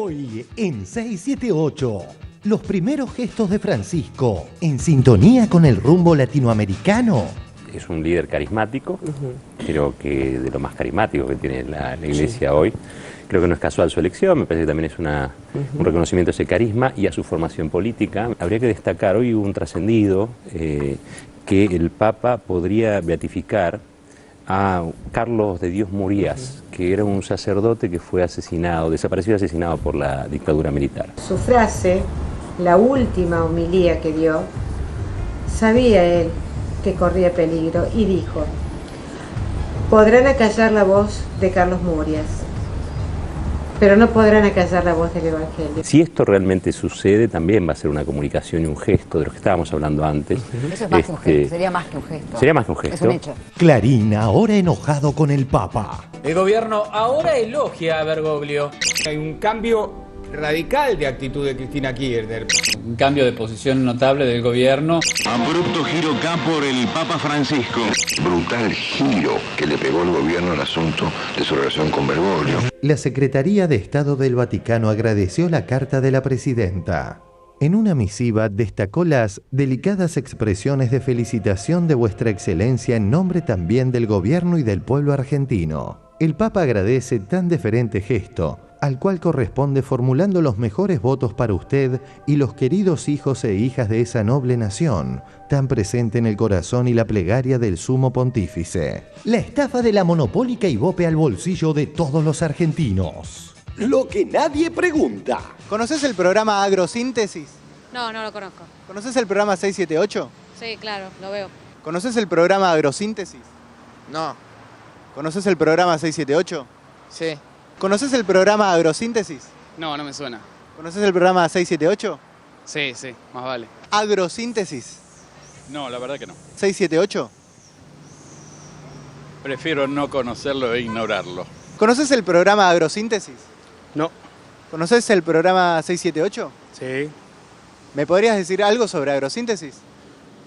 Hoy en 678, los primeros gestos de Francisco en sintonía con el rumbo latinoamericano. Es un líder carismático, creo que de lo más carismático que tiene la Iglesia hoy. Creo que no es casual su elección, me parece que también es un reconocimiento a ese carisma y a su formación política. Habría que destacar, hoy hubo un trascendido que el Papa podría beatificar a Carlos de Dios Murías, que era un sacerdote que fue asesinado, desapareció y asesinado por la dictadura militar. Su frase, la última homilía que dio, sabía él que corría peligro y dijo: podrán acallar la voz de Carlos Murías, pero no podrán acallar la voz del Evangelio. Si esto realmente sucede, también va a ser una comunicación y un gesto de lo que estábamos hablando antes. Eso es más que un gesto, sería más que un gesto. Sería más que un gesto. Es un hecho. Clarín ahora enojado con el Papa. El gobierno ahora elogia a Bergoglio. Hay un cambio radical de actitud de Cristina Kirchner. Un cambio de posición notable del gobierno. Abrupto giro acá por el Papa Francisco. Brutal giro que le pegó el gobierno al asunto de su relación con Bergoglio. La Secretaría de Estado del Vaticano agradeció la carta de la presidenta. En una misiva destacó las delicadas expresiones de felicitación de Vuestra Excelencia en nombre también del gobierno y del pueblo argentino. El Papa agradece tan deferente gesto, al cual corresponde formulando los mejores votos para usted y los queridos hijos e hijas de esa noble nación, tan presente en el corazón y la plegaria del sumo pontífice. La estafa de la monopólica Ibope al bolsillo de todos los argentinos. Lo que nadie pregunta. ¿Conoces el programa Agrosíntesis? No, no lo conozco. ¿Conoces el programa 678? Sí, claro, lo veo. ¿Conoces el programa Agrosíntesis? No. ¿Conoces el programa 678? Sí. ¿Conoces el programa Agrosíntesis? No, no me suena. ¿Conoces el programa 678? Sí, sí, más vale. Agrosíntesis. No, la verdad que no. 678. Prefiero no conocerlo e ignorarlo. ¿Conoces el programa Agrosíntesis? No. ¿Conoces el programa 678? Sí. ¿Me podrías decir algo sobre Agrosíntesis?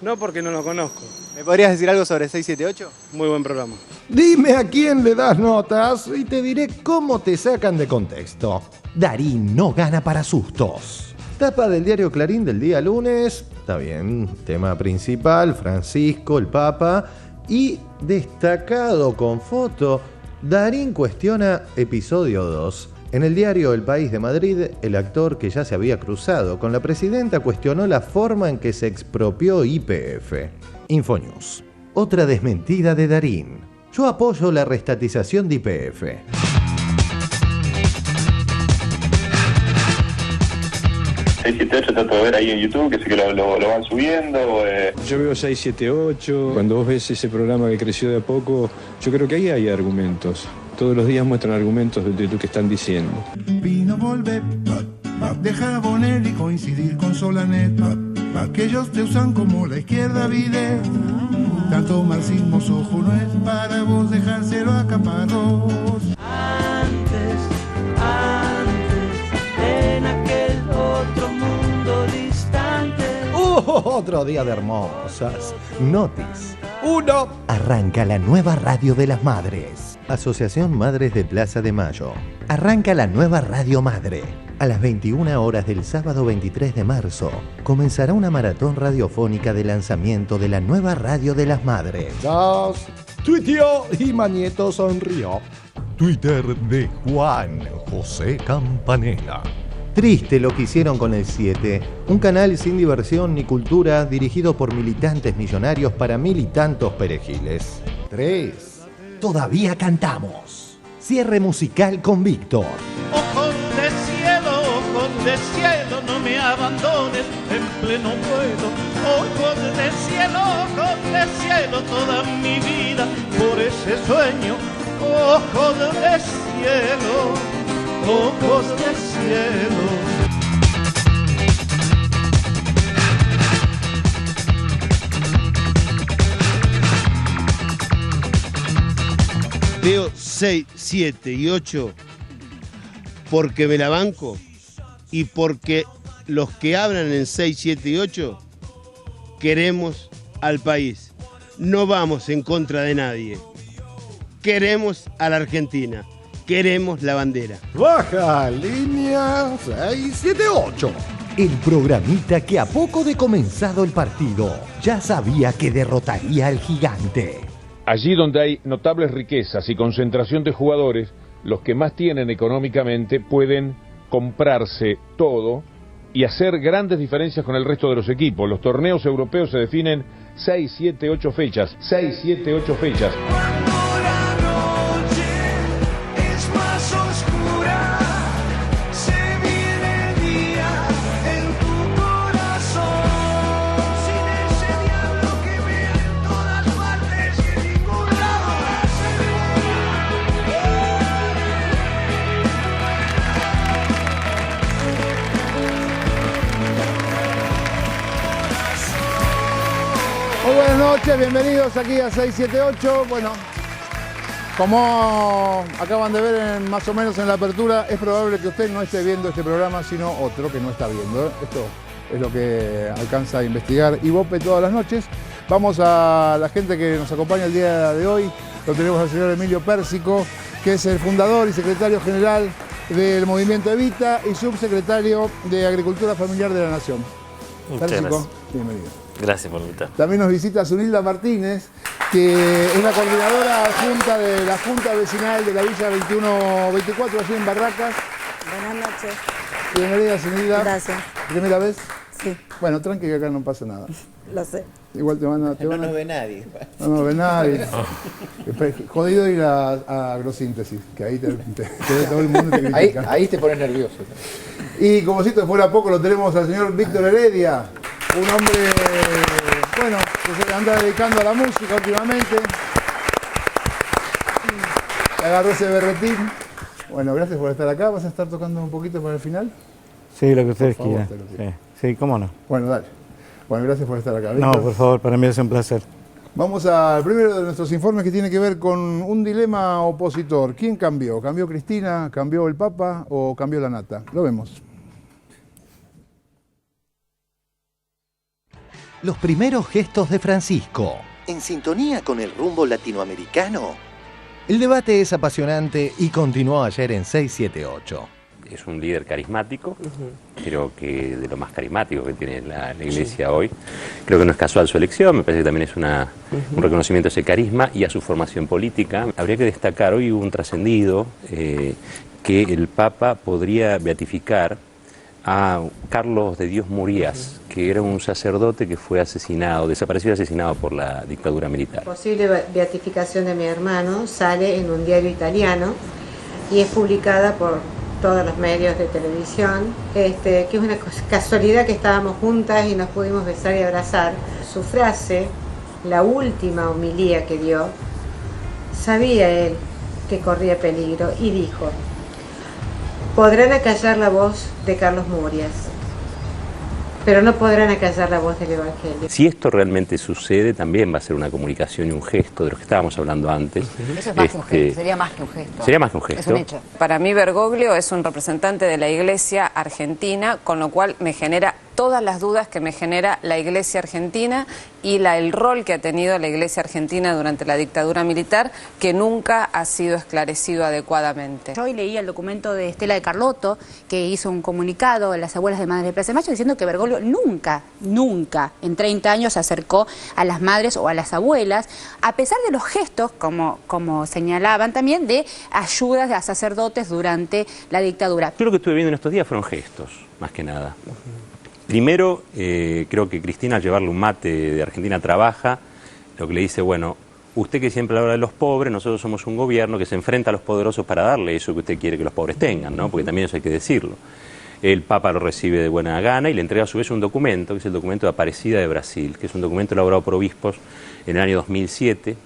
No, porque no lo conozco. ¿Me podrías decir algo sobre 678? Muy buen programa. Dime a quién le das notas y te diré cómo te sacan de contexto. Darín no gana para sustos. Tapa del diario Clarín del día lunes. Está bien, tema principal, Francisco, el Papa. Y destacado con foto, Darín cuestiona episodio 2. En el diario El País de Madrid, el actor que ya se había cruzado con la presidenta cuestionó la forma en que se expropió YPF. Infonews. Otra desmentida de Darín. Yo apoyo la restatización de YPF. Trato de ver ahí en YouTube, que sé que lo van subiendo. Yo veo 678, cuando vos ves ese programa que creció de a poco, yo creo que ahí hay argumentos. Todos los días muestran argumentos de lo que están diciendo. Vino volver, deja Bonelli y coincidir con Solanet, que ellos te usan como la izquierda vide. Tanto marxismo sojo no es para vos dejárselo a Caparrós. En aquel otro mundo distante. Otro día de hermosas. Notis 1. Arranca la nueva radio de las madres. Asociación Madres de Plaza de Mayo. Arranca la nueva Radio Madre. A las 21 horas del sábado 23 de marzo comenzará una maratón radiofónica de lanzamiento de la nueva Radio de las Madres. Dos. Tuiteó y Mañeto sonrió. Twitter de Juan José Campanella. Triste lo que hicieron con el 7, un canal sin diversión ni cultura dirigido por militantes millonarios para militantos perejiles. 3. Todavía cantamos. Cierre musical con Víctor. Ojos de cielo, no me abandones en pleno vuelo. Ojos de cielo, toda mi vida por ese sueño. Ojos de cielo, ojos de cielo. Veo 6, 7 y 8 porque me la banco y porque los que hablan en 6, 7 y 8 queremos al país. No vamos en contra de nadie. Queremos a la Argentina queremos la bandera. Baja línea 678. El programita que a poco de comenzado el partido ya sabía que derrotaría al gigante. Allí donde hay notables riquezas y concentración de jugadores, los que más tienen económicamente pueden comprarse todo y hacer grandes diferencias con el resto de los equipos. Los torneos europeos se definen 6, 7, 8 fechas. 6, 7, 8 fechas. Muy buenas noches, bienvenidos aquí a 678. Bueno, como acaban de ver más o menos en la apertura, es probable que usted no esté viendo este programa, sino otro que no está viendo. Esto es lo que alcanza a investigar Ibope todas las noches. Vamos a la gente que nos acompaña el día de hoy. Lo tenemos al señor Emilio Pérsico, que es el fundador y secretario general del Movimiento Evita y subsecretario de Agricultura Familiar de la Nación. Muchas Pérsico, gracias. bienvenido. Gracias por invitar. También nos visita Zunilda Martínez, que es la coordinadora adjunta de la Junta Vecinal de la Villa 2124, allí en Barracas. Buenas noches. Bienvenida, Zunilda. Gracias. ¿Primera vez? Sí. Bueno, tranqui que acá no pasa nada. Lo sé. Igual te van a... No nos ve nadie. No nos ve nadie. Jodido ir a agrosíntesis, que ahí te todo el mundo te critica. Ahí te pones nervioso. Y como si esto fuera poco, lo tenemos al señor Víctor Heredia, un hombre, bueno, que se anda dedicando a la música últimamente. Agarró ese berretín. Bueno, gracias por estar acá. ¿Vas a estar tocando un poquito para el final? Sí, lo que ustedes Por favor, quieran. Sí, cómo no. Bueno, dale. Bueno, gracias por estar acá. No, Víctor. por favor, para mí es un placer. Vamos al primero de nuestros informes que tiene que ver con un dilema opositor. ¿Quién cambió? ¿Cambió Cristina? ¿Cambió el Papa? ¿O cambió la nata? Lo vemos. Los primeros gestos de Francisco, en sintonía con el rumbo latinoamericano. El debate es apasionante y continuó ayer en 678. Es un líder carismático, creo que de lo más carismático que tiene la Iglesia hoy. Creo que no es casual su elección, me parece que también es un reconocimiento a ese carisma y a su formación política. Habría que destacar, hoy hubo un trascendido que el Papa podría beatificar a Carlos de Dios Murías, que era un sacerdote que fue asesinado, desapareció y asesinado por la dictadura militar. La posible beatificación de mi hermano sale en un diario italiano y es publicada por todos los medios de televisión, que es una casualidad que estábamos juntas y nos pudimos besar y abrazar. Su frase, la última homilía que dio, sabía él que corría peligro y dijo: podrán acallar la voz de Carlos Murías, pero no podrán acallar la voz del Evangelio. Si esto realmente sucede, también va a ser una comunicación y un gesto de lo que estábamos hablando antes. Eso es más que un gesto, sería más que un gesto. Sería más que un gesto. Es un hecho. Para mí Bergoglio es un representante de la Iglesia argentina, con lo cual me genera todas las dudas que me genera la Iglesia argentina y el rol que ha tenido la Iglesia argentina durante la dictadura militar, que nunca ha sido esclarecido adecuadamente. Yo hoy leí el documento de Estela de Carlotto, que hizo un comunicado a las abuelas de Madres de Plaza de Mayo, diciendo que Bergoglio nunca en 30 años se acercó a las madres o a las abuelas, a pesar de los gestos, como señalaban también, de ayudas a sacerdotes durante la dictadura. Yo lo que estuve viendo en estos días fueron gestos, más que nada. Primero, creo que Cristina, al llevarle un mate de Argentina Trabaja, lo que le dice, bueno, usted que siempre habla de los pobres, nosotros somos un gobierno que se enfrenta a los poderosos para darle eso que usted quiere que los pobres tengan, ¿no? Porque también eso hay que decirlo. El Papa lo recibe de buena gana y le entrega a su vez un documento, que es el documento de Aparecida de Brasil, que es un documento elaborado por obispos en el año 2007,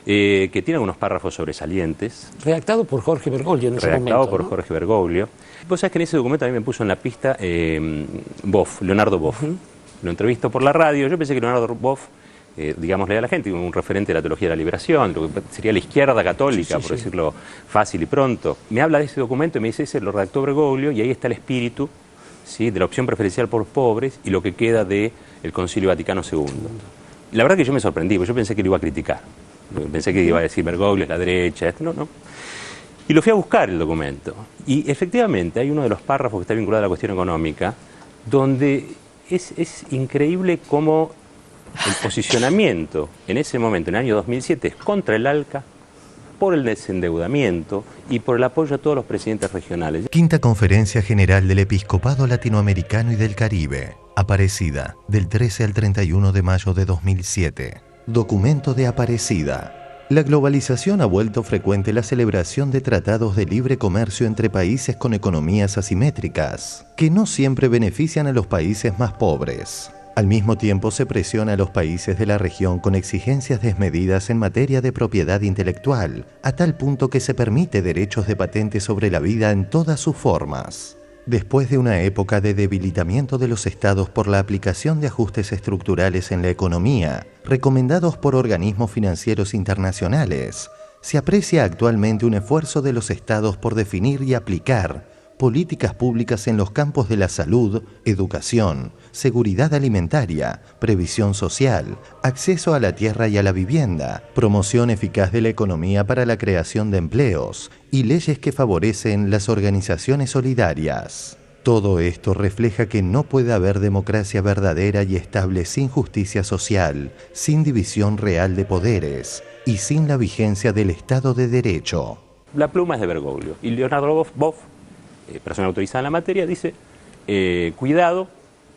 que tiene algunos párrafos sobresalientes. Redactado por Jorge Bergoglio en ese momento. Redactado por Jorge Bergoglio. Vos sabés que en ese documento a mí me puso en la pista Leonardo Boff. Lo entrevisto por la radio. Yo pensé que Leonardo Boff, digámosle a la gente, un referente de la teología de la liberación, lo que sería la izquierda católica, por decirlo fácil y pronto. Me habla de ese documento y me dice, ese lo redactó Bergoglio y ahí está el espíritu, ¿sí?, de la opción preferencial por los pobres y lo que queda del Concilio Vaticano II. La verdad que yo me sorprendí, porque yo pensé que lo iba a criticar. Pensé que iba a decir Bergoglio es la derecha, no. Y lo fui a buscar el documento. Y efectivamente hay uno de los párrafos que está vinculado a la cuestión económica, donde es increíble cómo el posicionamiento en ese momento, en el año 2007, es contra el ALCA, por el desendeudamiento y por el apoyo a todos los presidentes regionales. Quinta Conferencia General del Episcopado Latinoamericano y del Caribe, Aparecida, del 13 al 31 de mayo de 2007. Documento de Aparecida. La globalización ha vuelto frecuente la celebración de tratados de libre comercio entre países con economías asimétricas, que no siempre benefician a los países más pobres. Al mismo tiempo se presiona a los países de la región con exigencias desmedidas en materia de propiedad intelectual, a tal punto que se permite derechos de patente sobre la vida en todas sus formas. Después de una época de debilitamiento de los estados por la aplicación de ajustes estructurales en la economía, recomendados por organismos financieros internacionales, se aprecia actualmente un esfuerzo de los estados por definir y aplicar políticas públicas en los campos de la salud, educación, seguridad alimentaria, previsión social, acceso a la tierra y a la vivienda, promoción eficaz de la economía para la creación de empleos y leyes que favorecen las organizaciones solidarias. Todo esto refleja que no puede haber democracia verdadera y estable sin justicia social, sin división real de poderes y sin la vigencia del Estado de Derecho. La pluma es de Bergoglio y Leonardo Boff, persona autorizada en la materia, dice, cuidado,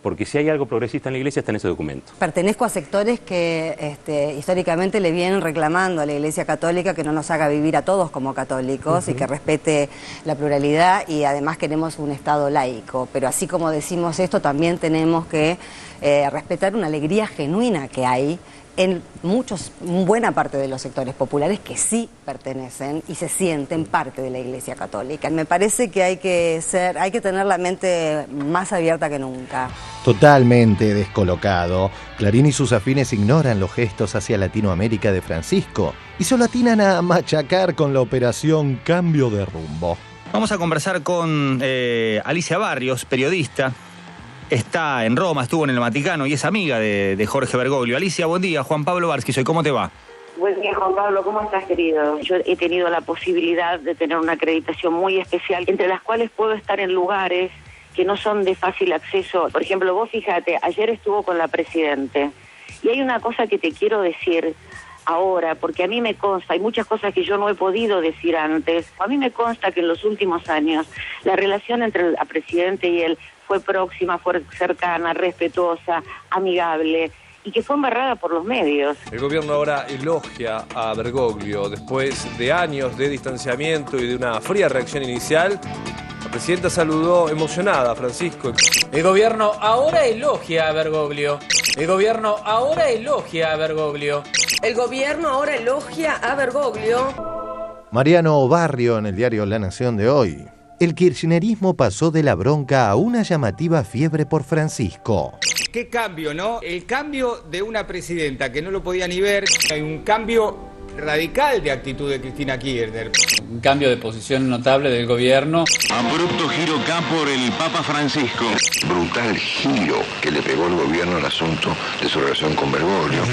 porque si hay algo progresista en la Iglesia está en ese documento. Pertenezco a sectores que históricamente le vienen reclamando a la Iglesia Católica que no nos haga vivir a todos como católicos y que respete la pluralidad, y además queremos un Estado laico. Pero así como decimos esto, también tenemos que respetar una alegría genuina que hay en buena parte de los sectores populares que sí pertenecen y se sienten parte de la Iglesia Católica. Me parece que hay que tener la mente más abierta que nunca. Totalmente descolocado, Clarín y sus afines ignoran los gestos hacia Latinoamérica de Francisco y solo atinan a machacar con la operación Cambio de Rumbo. Vamos a conversar con Alicia Barrios, periodista. Está en Roma, estuvo en el Vaticano y es amiga de Jorge Bergoglio. Alicia, buen día. Juan Pablo Barsky soy. ¿Cómo te va? Buen día, Juan Pablo. ¿Cómo estás, querido? Yo he tenido la posibilidad de tener una acreditación muy especial, entre las cuales puedo estar en lugares que no son de fácil acceso. Por ejemplo, vos fíjate, ayer estuvo con la Presidente. Y hay una cosa que te quiero decir ahora, porque a mí me consta, hay muchas cosas que yo no he podido decir antes. A mí me consta que en los últimos años la relación entre la Presidente y él fue próxima, fue cercana, respetuosa, amigable, y que fue embarrada por los medios. El gobierno ahora elogia a Bergoglio. Después de años de distanciamiento y de una fría reacción inicial, la presidenta saludó emocionada a Francisco. El gobierno ahora elogia a Bergoglio. El gobierno ahora elogia a Bergoglio. El gobierno ahora elogia a Bergoglio. Mariano Barrio en el diario La Nación de hoy. El kirchnerismo pasó de la bronca a una llamativa fiebre por Francisco. Qué cambio, ¿no? El cambio de una presidenta que no lo podía ni ver. Hay un cambio radical de actitud de Cristina Kirchner. Un cambio de posición notable del gobierno. Abrupto giro acá por el Papa Francisco. Brutal giro que le pegó el gobierno al asunto de su relación con Bergoglio.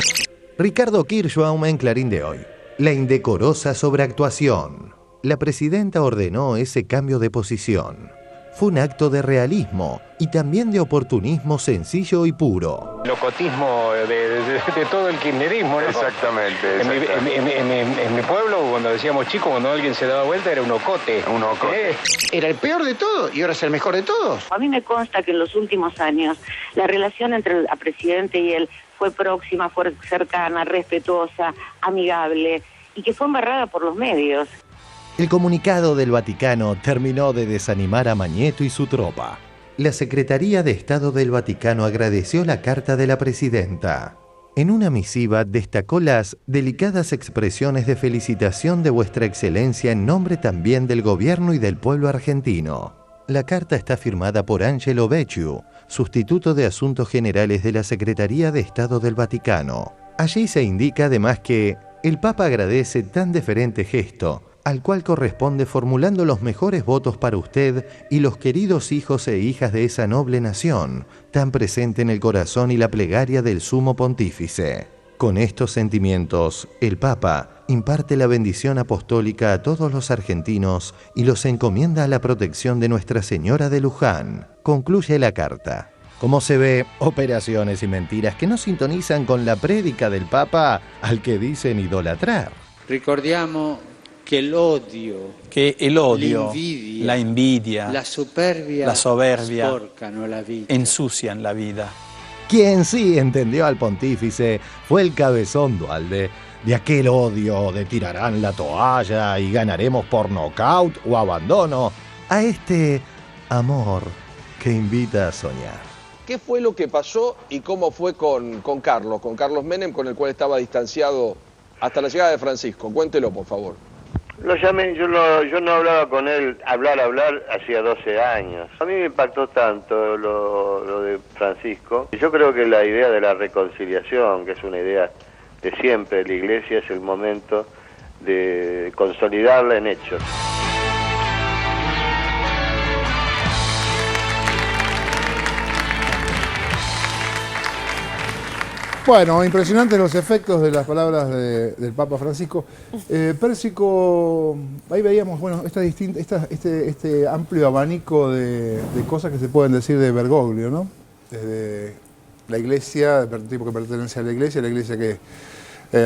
Ricardo Kirchbaum en Clarín de hoy. La indecorosa sobreactuación. La presidenta ordenó ese cambio de posición. Fue un acto de realismo y también de oportunismo sencillo y puro. Locotismo de todo el kirchnerismo, ¿no? Exactamente. En mi pueblo, cuando decíamos chico, cuando alguien se daba vuelta, era un ocote. Un ocote. Era el peor de todos y ahora es el mejor de todos. A mí me consta que en los últimos años la relación entre la Presidente y él fue próxima, fue cercana, respetuosa, amigable, y que fue embarrada por los medios. El comunicado del Vaticano terminó de desanimar a Mañeto y su tropa. La Secretaría de Estado del Vaticano agradeció la carta de la presidenta. En una misiva destacó las delicadas expresiones de felicitación de Vuestra Excelencia en nombre también del gobierno y del pueblo argentino. La carta está firmada por Angelo Becciu, sustituto de Asuntos Generales de la Secretaría de Estado del Vaticano. Allí se indica además que el Papa agradece tan deferente gesto, al cual corresponde formulando los mejores votos para usted y los queridos hijos e hijas de esa noble nación, tan presente en el corazón y la plegaria del Sumo Pontífice. Con estos sentimientos, el Papa imparte la bendición apostólica a todos los argentinos y los encomienda a la protección de Nuestra Señora de Luján. Concluye la carta. Como se ve, operaciones y mentiras que no sintonizan con la prédica del Papa al que dicen idolatrar. Ricordiamo che l'odio, la invidia, la soberbia sporcano la vita. ensucian la vida. Quien sí entendió al pontífice fue el cabezón Duhalde. De aquel odio de tirarán la toalla y ganaremos por nocaut o abandono, a este amor que invita a soñar. ¿Qué fue lo que pasó y cómo fue con Carlos Menem, con el cual estaba distanciado hasta la llegada de Francisco? Cuéntelo, por favor. Lo llamé, yo no hablaba con él, hablar, hacía 12 años. A mí me impactó tanto lo de Francisco. Yo creo que la idea de la reconciliación, que es una idea de siempre de la Iglesia, es el momento de consolidarla en hechos. Bueno, impresionantes los efectos de las palabras del Papa Francisco. Pérsico, ahí veíamos, bueno, este amplio abanico de cosas que se pueden decir de Bergoglio, ¿no? Desde la Iglesia, el tipo que pertenece a la Iglesia que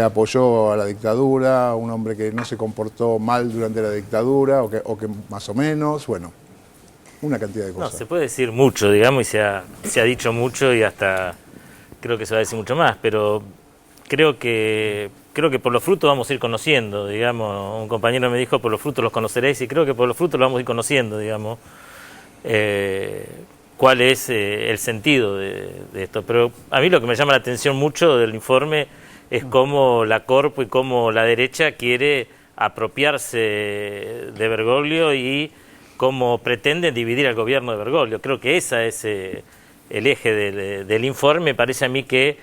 apoyó a la dictadura, un hombre que no se comportó mal durante la dictadura, o que más o menos, bueno, una cantidad de cosas. No, se puede decir mucho, digamos, y se ha dicho mucho y hasta creo que se va a decir mucho más, pero creo que por los frutos vamos a ir conociendo, digamos. Un compañero me dijo, por los frutos los conoceréis, y creo que por los frutos los vamos a ir conociendo, digamos, cuál es el sentido de esto. Pero a mí lo que me llama la atención mucho del informe es cómo la Corpo y cómo la derecha quiere apropiarse de Bergoglio y cómo pretenden dividir al gobierno de Bergoglio. Creo que esa es el eje del informe. Parece a mí que,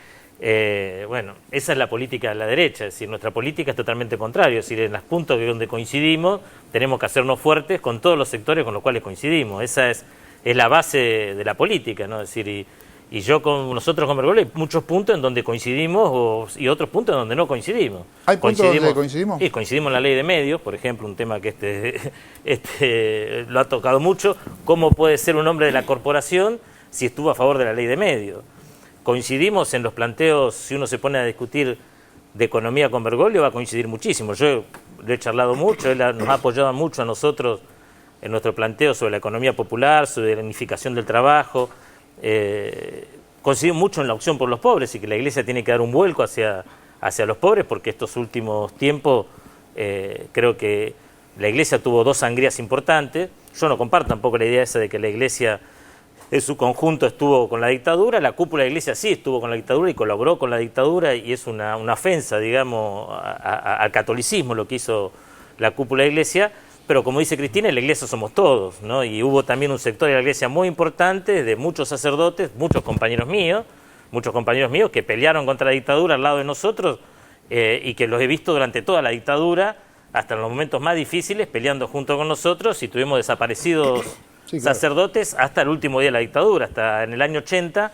bueno, esa es la política de la derecha, es decir, nuestra política es totalmente contraria, es decir, en los puntos donde coincidimos tenemos que hacernos fuertes con todos los sectores con los cuales coincidimos. Esa es la base de la política, ¿no? Es decir, y nosotros con Bergoglio hay muchos puntos en donde coincidimos y otros puntos en donde no coincidimos. ¿Hay puntos donde coincidimos? Sí, coincidimos en la ley de medios, por ejemplo, un tema que lo ha tocado mucho. ¿Cómo puede ser un hombre de la corporación si estuvo a favor de la ley de medios? Coincidimos en los planteos, si uno se pone a discutir de economía con Bergoglio, va a coincidir muchísimo. Yo lo he charlado mucho, él nos ha apoyado mucho a nosotros en nuestro planteo sobre la economía popular, sobre la unificación del trabajo. Coincidimos mucho en la opción por los pobres y que la Iglesia tiene que dar un vuelco hacia los pobres, porque estos últimos tiempos creo que la Iglesia tuvo dos sangrías importantes. Yo no comparto tampoco la idea esa de que la Iglesia en su conjunto estuvo con la dictadura. La cúpula de la Iglesia sí estuvo con la dictadura y colaboró con la dictadura, y es una ofensa, digamos, al catolicismo lo que hizo la cúpula de la Iglesia. Pero como dice Cristina, en la Iglesia somos todos, ¿no? Y hubo también un sector de la Iglesia muy importante, de muchos sacerdotes, muchos compañeros míos que pelearon contra la dictadura al lado de nosotros, y que los he visto durante toda la dictadura, hasta en los momentos más difíciles, peleando junto con nosotros, y tuvimos desaparecidos sacerdotes hasta el último día de la dictadura. Hasta en el año 80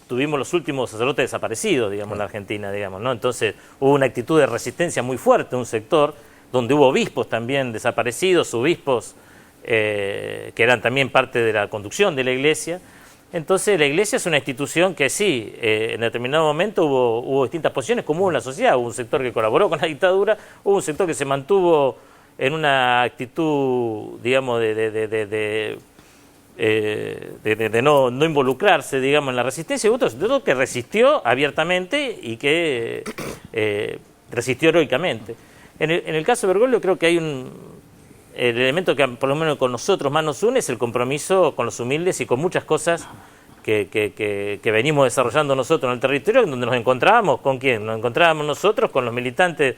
tuvimos los últimos sacerdotes desaparecidos, digamos, en la Argentina, digamos, ¿no? Entonces hubo una actitud de resistencia muy fuerte, un sector donde hubo obispos también desaparecidos, obispos que eran también parte de la conducción de la Iglesia. Entonces la Iglesia es una institución que sí, en determinado momento hubo distintas posiciones, como hubo en la sociedad. Hubo un sector que colaboró con la dictadura, hubo un sector que se mantuvo en una actitud, digamos, de no involucrarse, digamos, en la resistencia, y otro que resistió abiertamente y que resistió heroicamente. En el caso de Bergoglio creo que hay el elemento que por lo menos con nosotros más nos une es el compromiso con los humildes y con muchas cosas que venimos desarrollando nosotros en el territorio, en donde nos encontrábamos. ¿Con quién? Nos encontrábamos nosotros con los militantes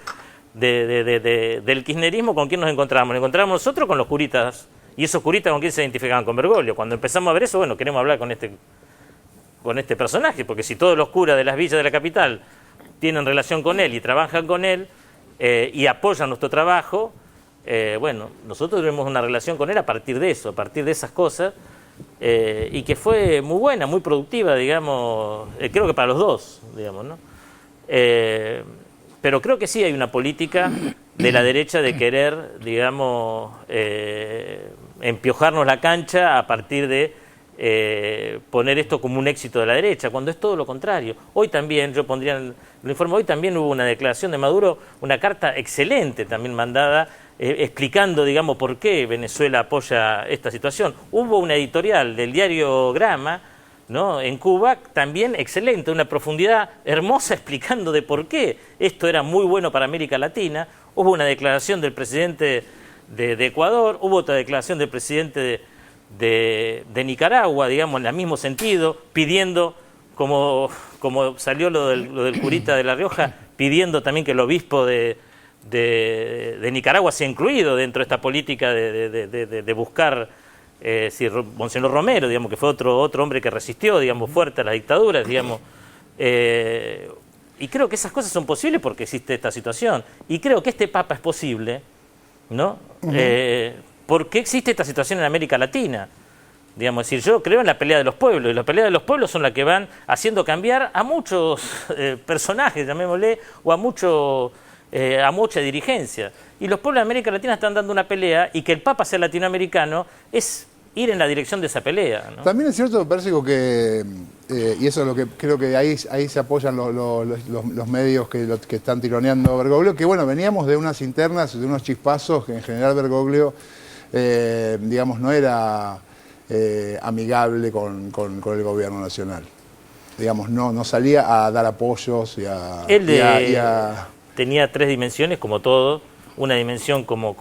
del kirchnerismo. ¿Con quién nos encontrábamos? Nos encontrábamos nosotros con los curitas. ¿Y esos curitas con quién se identificaban? Con Bergoglio. Cuando empezamos a ver eso, bueno, queremos hablar con este personaje, porque si todos los curas de las villas de la capital tienen relación con él y trabajan con él, y apoyan nuestro trabajo, bueno, nosotros tuvimos una relación con él a partir de eso, a partir de esas cosas, y que fue muy buena, muy productiva, digamos, creo que para los dos, digamos, ¿no? Pero creo que sí hay una política de la derecha de querer, digamos, empiojarnos la cancha a partir de poner esto como un éxito de la derecha, cuando es todo lo contrario. Hoy también, yo pondría en el informe, hoy también hubo una declaración de Maduro, una carta excelente también mandada, explicando, digamos, por qué Venezuela apoya esta situación. Hubo una editorial del diario Grama, ¿no?, en Cuba, también excelente, una profundidad hermosa explicando de por qué esto era muy bueno para América Latina. Hubo una declaración del presidente de Ecuador, hubo otra declaración del presidente de Nicaragua, digamos, en el mismo sentido, pidiendo, como salió lo del curita de La Rioja, pidiendo también que el obispo de Nicaragua sea incluido dentro de esta política de buscar, Monseñor Romero, digamos, que fue otro hombre que resistió, digamos, fuerte a las dictaduras, digamos. Y creo que esas cosas son posibles porque existe esta situación. Y creo que este Papa es posible, ¿no? ¿Por qué existe esta situación en América Latina? Digamos, es decir, yo creo en la pelea de los pueblos, y las peleas de los pueblos son las que van haciendo cambiar a muchos personajes, llamémosle, o a mucha dirigencia. Y los pueblos de América Latina están dando una pelea, y que el Papa sea latinoamericano es ir en la dirección de esa pelea, ¿no? También es cierto, Pérsico, que, y eso es lo que creo que ahí se apoyan los medios que están tironeando a Bergoglio, que bueno, veníamos de unas internas, de unos chispazos, que en general Bergoglio, digamos, no era amigable con el gobierno nacional. Digamos, no salía a dar apoyos y a... Tenía tres dimensiones, como todo. Una dimensión como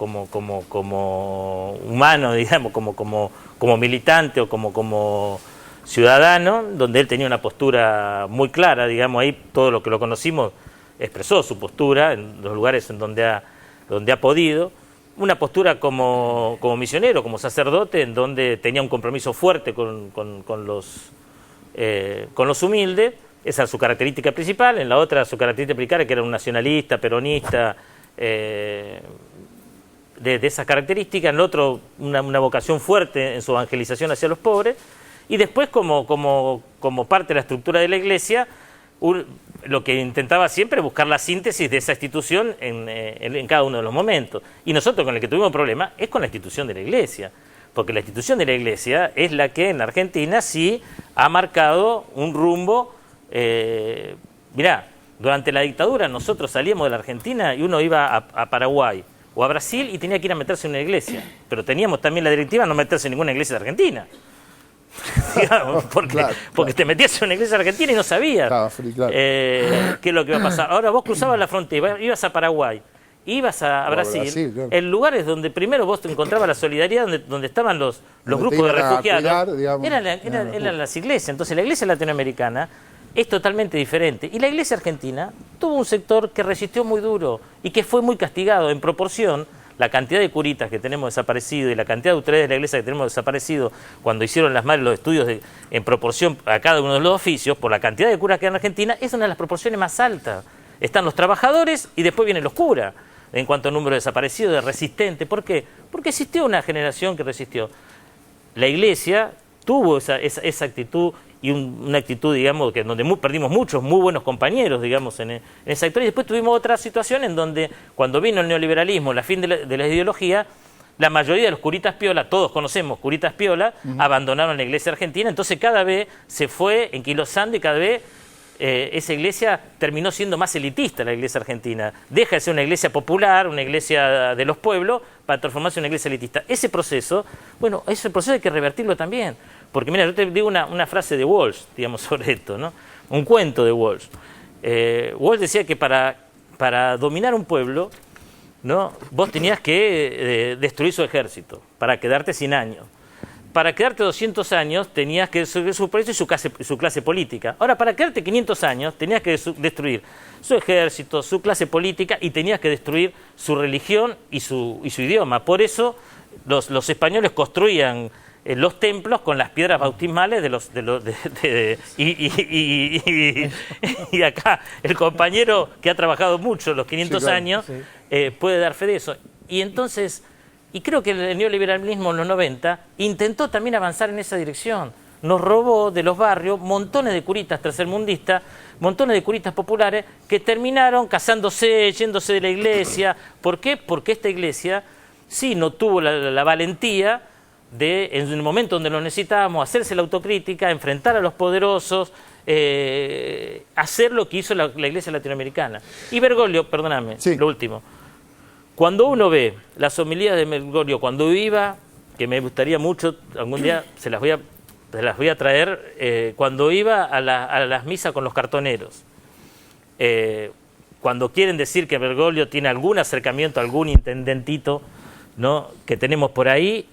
humano, digamos, como militante o como ciudadano, donde él tenía una postura muy clara, digamos, ahí todo lo que lo conocimos expresó su postura en los lugares en donde ha podido. Una postura como misionero, como sacerdote, en donde tenía un compromiso fuerte con los humildes. Esa es su característica principal. En la otra, su característica principal, que era un nacionalista, peronista, de esas características. En el otro, una vocación fuerte en su evangelización hacia los pobres. Y después, como parte de la estructura de la Iglesia, lo que intentaba siempre buscar la síntesis de esa institución en cada uno de los momentos. Y nosotros con el que tuvimos problemas es con la institución de la Iglesia, porque la institución de la Iglesia es la que en Argentina sí ha marcado un rumbo. Mirá, durante la dictadura nosotros salíamos de la Argentina y uno iba a Paraguay o a Brasil y tenía que ir a meterse en una iglesia, pero teníamos también la directiva de no meterse en ninguna iglesia de Argentina. Digamos, porque te metías en una iglesia argentina y no sabías qué es lo que iba a pasar. Ahora vos cruzabas la frontera, ibas a Paraguay, ibas a Brasil, claro, en lugares donde primero vos te encontrabas la solidaridad, donde estaban los grupos de refugiados, eran las iglesias. Entonces la iglesia latinoamericana es totalmente diferente. Y la iglesia argentina tuvo un sector que resistió muy duro y que fue muy castigado en proporción. La cantidad de curitas que tenemos desaparecido y la cantidad de autoridades de la iglesia que tenemos desaparecido cuando hicieron las madres los estudios en proporción a cada uno de los oficios, por la cantidad de curas que hay en Argentina, es una de las proporciones más altas. Están los trabajadores y después vienen los curas, en cuanto a número de desaparecidos, de resistentes. ¿Por qué? Porque existió una generación que resistió. La iglesia tuvo esa actitud y una actitud, digamos, que donde perdimos muchos muy buenos compañeros, digamos, en esa actitud. Y después tuvimos otra situación en donde, cuando vino el neoliberalismo, la fin de la ideología, la mayoría de los curitas piola, todos conocemos curitas piola, abandonaron la iglesia argentina. Entonces cada vez se fue enquilosando y cada vez esa iglesia terminó siendo más elitista, la iglesia argentina. Deja de ser una iglesia popular, una iglesia de los pueblos, para transformarse en una iglesia elitista. Ese proceso, bueno, ese proceso hay que revertirlo también. Porque mira, yo te digo una frase de Walsh, digamos, sobre esto, ¿no? Un cuento de Walsh. Walsh decía que para dominar un pueblo, ¿no?, vos tenías que destruir su ejército para quedarte 100 años. Para quedarte 200 años tenías que destruir su pueblo y su clase política. Ahora, para quedarte 500 años tenías que destruir su ejército, su clase política y tenías que destruir su religión y su idioma. Por eso los españoles construían los templos con las piedras bautismales y acá el compañero que ha trabajado mucho los 500 años puede dar fe de eso. Y entonces, y creo que el neoliberalismo en los 90 intentó también avanzar en esa dirección. nos robó de los barrios montones de curitas tercermundistas, montones de curitas populares que terminaron casándose, yéndose de la iglesia. ¿Por qué? Porque esta iglesia sí no tuvo la valentía de, en el momento donde lo necesitábamos, hacerse la autocrítica, enfrentar a los poderosos, hacer lo que hizo la iglesia latinoamericana. Y Bergoglio, perdóname, lo último. Cuando uno ve las homilías de Bergoglio cuando iba, que me gustaría mucho, algún día se las voy a traer, cuando iba a las misas con los cartoneros. Cuando quieren decir que Bergoglio tiene algún acercamiento a algún intendentito, ¿no?, que tenemos por ahí,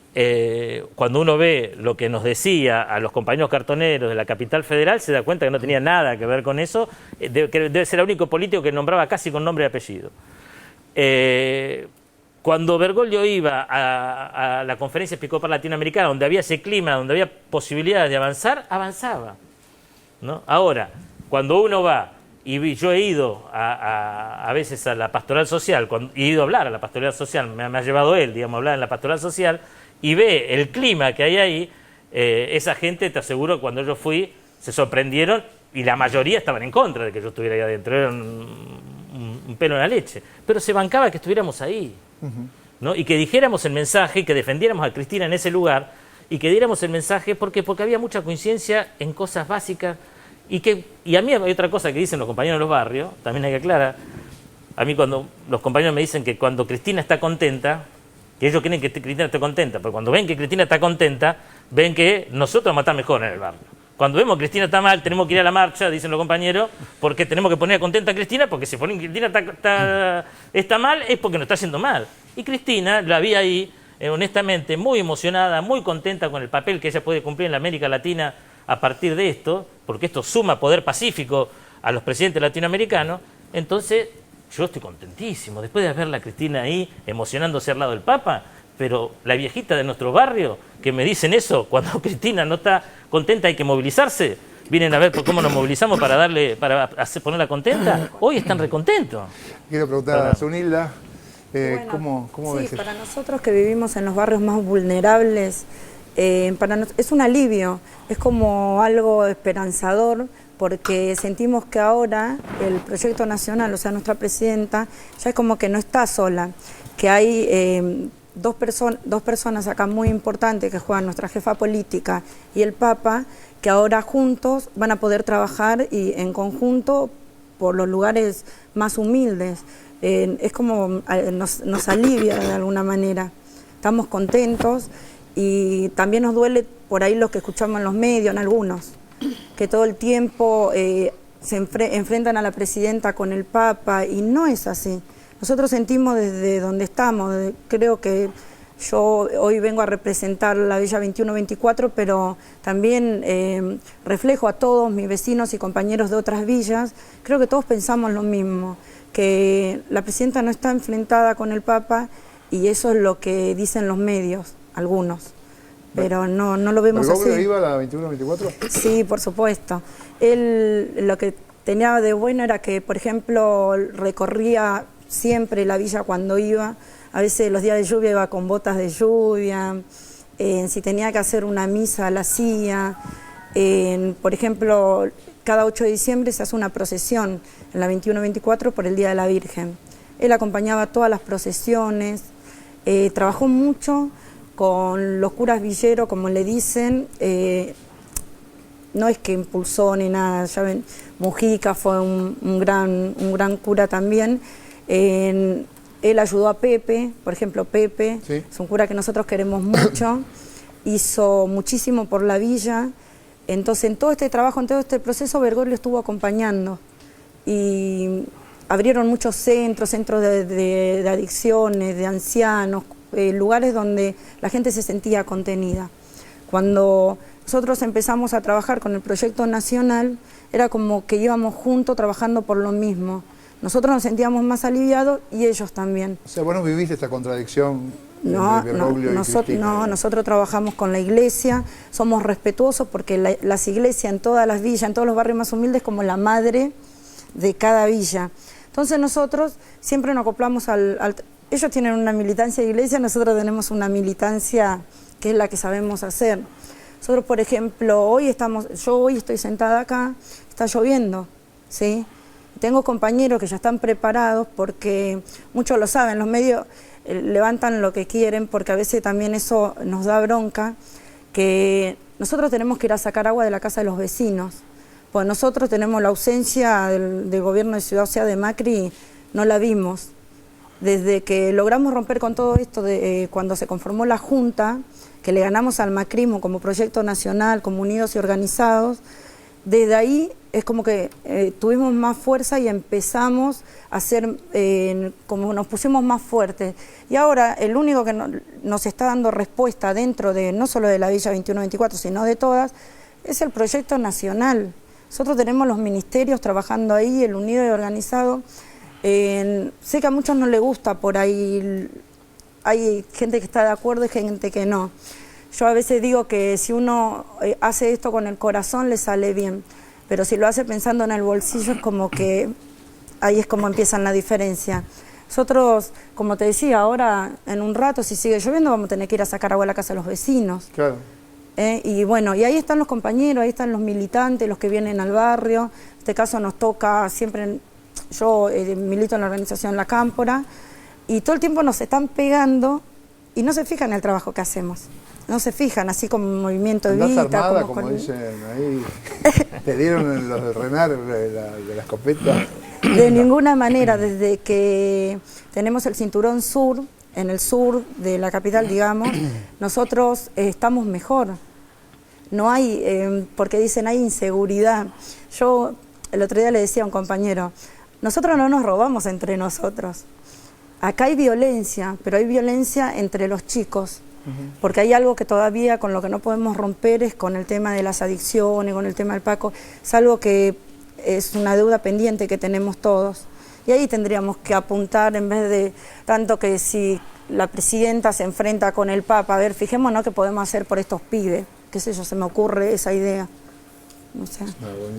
cuando uno ve lo que nos decía a los compañeros cartoneros de la capital federal, se da cuenta que no tenía nada que ver con eso, que debe ser el único político que nombraba casi con nombre y apellido. Cuando Bergoglio iba a la conferencia episcopal latinoamericana, donde había ese clima, donde había posibilidades de avanzar, avanzaba, ¿no? Ahora, cuando uno va, y yo he ido a veces a la pastoral social, he ido a hablar a la pastoral social, me ha llevado él, digamos, a hablar en la pastoral social, y ve el clima que hay ahí, esa gente, te aseguro, cuando yo fui, se sorprendieron, y la mayoría estaban en contra de que yo estuviera ahí adentro, era un pelo en la leche, pero se bancaba que estuviéramos ahí, ¿no? Y que dijéramos el mensaje, y que defendiéramos a Cristina en ese lugar, y que diéramos el mensaje, porque había mucha coincidencia en cosas básicas. Y a mí hay otra cosa que dicen los compañeros de los barrios, también hay que aclarar. A mí cuando los compañeros me dicen que cuando Cristina está contenta, que ellos quieren que Cristina esté contenta, pero cuando ven que Cristina está contenta, ven que nosotros vamos a estar mejor en el barrio. Cuando vemos que Cristina está mal, tenemos que ir a la marcha, dicen los compañeros, porque tenemos que poner contenta a Cristina, porque si ponen Cristina está mal, es porque nos está haciendo mal. Y Cristina la vi ahí, honestamente, muy emocionada, muy contenta con el papel que ella puede cumplir en la América Latina a partir de esto, porque esto suma poder pacífico a los presidentes latinoamericanos. Entonces yo estoy contentísimo, después de verla a Cristina ahí emocionándose al lado del Papa, pero la viejita de nuestro barrio, que me dicen eso, cuando Cristina no está contenta hay que movilizarse, vienen a ver cómo nos movilizamos para ponerla contenta, hoy están recontentos. Quiero preguntar a Zunilda, ¿cómo ves eso? Para nosotros que vivimos en los barrios más vulnerables, es un alivio, es como algo esperanzador, porque sentimos que ahora el proyecto nacional, o sea, nuestra presidenta, ya es como que no está sola, que hay dos personas acá muy importantes que juegan, nuestra jefa política y el Papa, que ahora juntos van a poder trabajar y en conjunto por los lugares más humildes. Es como nos alivia de alguna manera, estamos contentos. Y también nos duele por ahí lo que escuchamos en los medios, en algunos, que todo el tiempo se enfrentan a la presidenta con el Papa, y no es así. Nosotros sentimos desde donde estamos, creo que yo hoy vengo a representar la Villa 21-24, pero también reflejo a todos mis vecinos y compañeros de otras villas, creo que todos pensamos lo mismo, que la presidenta no está enfrentada con el Papa, y eso es lo que dicen los medios. Algunos, pero no lo vemos así. ¿Bergoglio iba a la 21-24? Sí, por supuesto. Él lo que tenía de bueno era que, por ejemplo, recorría siempre la villa cuando iba. A veces los días de lluvia iba con botas de lluvia. Si tenía que hacer una misa, la hacía. Por ejemplo, cada 8 de diciembre se hace una procesión en la 21-24 por el Día de la Virgen. Él acompañaba todas las procesiones, trabajó mucho con los curas villeros, como le dicen, no es que impulsó ni nada, ya ven, Mujica fue un gran cura también. Él ayudó a Pepe, por ejemplo, Pepe, sí, es un cura que nosotros queremos mucho, hizo muchísimo por la villa. Entonces, en todo este trabajo, en todo este proceso, Bergoglio estuvo acompañando. Y abrieron muchos centros de adicciones, de ancianos, lugares donde la gente se sentía contenida. Cuando nosotros empezamos a trabajar con el proyecto nacional, era como que íbamos juntos trabajando por lo mismo. Nosotros nos sentíamos más aliviados y ellos también. O sea, ¿vos no viviste esta contradicción entre Bergoglio y Cristina? No, nosotros trabajamos con la iglesia, somos respetuosos porque las iglesias en todas las villas, en todos los barrios más humildes, como la madre de cada villa. Entonces nosotros siempre nos acoplamos ellos tienen una militancia de iglesia, nosotros tenemos una militancia que es la que sabemos hacer. Nosotros, por ejemplo, yo hoy estoy sentada acá, está lloviendo, ¿sí? Tengo compañeros que ya están preparados porque muchos lo saben, los medios levantan lo que quieren porque a veces también eso nos da bronca, que nosotros tenemos que ir a sacar agua de la casa de los vecinos, pues nosotros tenemos la ausencia del gobierno de Ciudad, o sea, de Macri, no la vimos. Desde que logramos romper con todo esto, cuando se conformó la Junta, que le ganamos al macrismo como proyecto nacional, como unidos y organizados, desde ahí es como que tuvimos más fuerza y empezamos a hacer, como nos pusimos más fuertes. Y ahora el único que nos está dando respuesta dentro de, no solo de la Villa 21-24, sino de todas, es el proyecto nacional. Nosotros tenemos los ministerios trabajando ahí, el unido y organizado. Sé que a muchos no les gusta por ahí, hay gente que está de acuerdo y gente que no. Yo a veces digo que si uno hace esto con el corazón le sale bien, pero si lo hace pensando en el bolsillo es como que ahí es como empieza la diferencia. Nosotros, como te decía, ahora en un rato si sigue lloviendo vamos a tener que ir a sacar agua a la casa de los vecinos. Claro. Y bueno, y ahí están los compañeros, ahí están los militantes, los que vienen al barrio. En este caso nos toca siempre, yo milito en la organización La Cámpora, y todo el tiempo nos están pegando y no se fijan en el trabajo que hacemos. No se fijan, así como movimiento de vida. Armada, como dicen ahí, te dieron los de Renar de la escopeta. De ninguna manera, desde que tenemos el cinturón sur, en el sur de la capital, digamos, nosotros estamos mejor. No hay, porque dicen hay inseguridad. Yo el otro día le decía a un compañero, nosotros no nos robamos entre nosotros. Acá hay violencia, pero hay violencia entre los chicos. Porque hay algo que todavía con lo que no podemos romper es con el tema de las adicciones, con el tema del Paco. Es algo que es una deuda pendiente que tenemos todos. Y ahí tendríamos que apuntar en vez de tanto que si la presidenta se enfrenta con el Papa, a ver, fijémonos qué podemos hacer por estos pibes. Qué sé yo, se me ocurre esa idea. No sé. Buena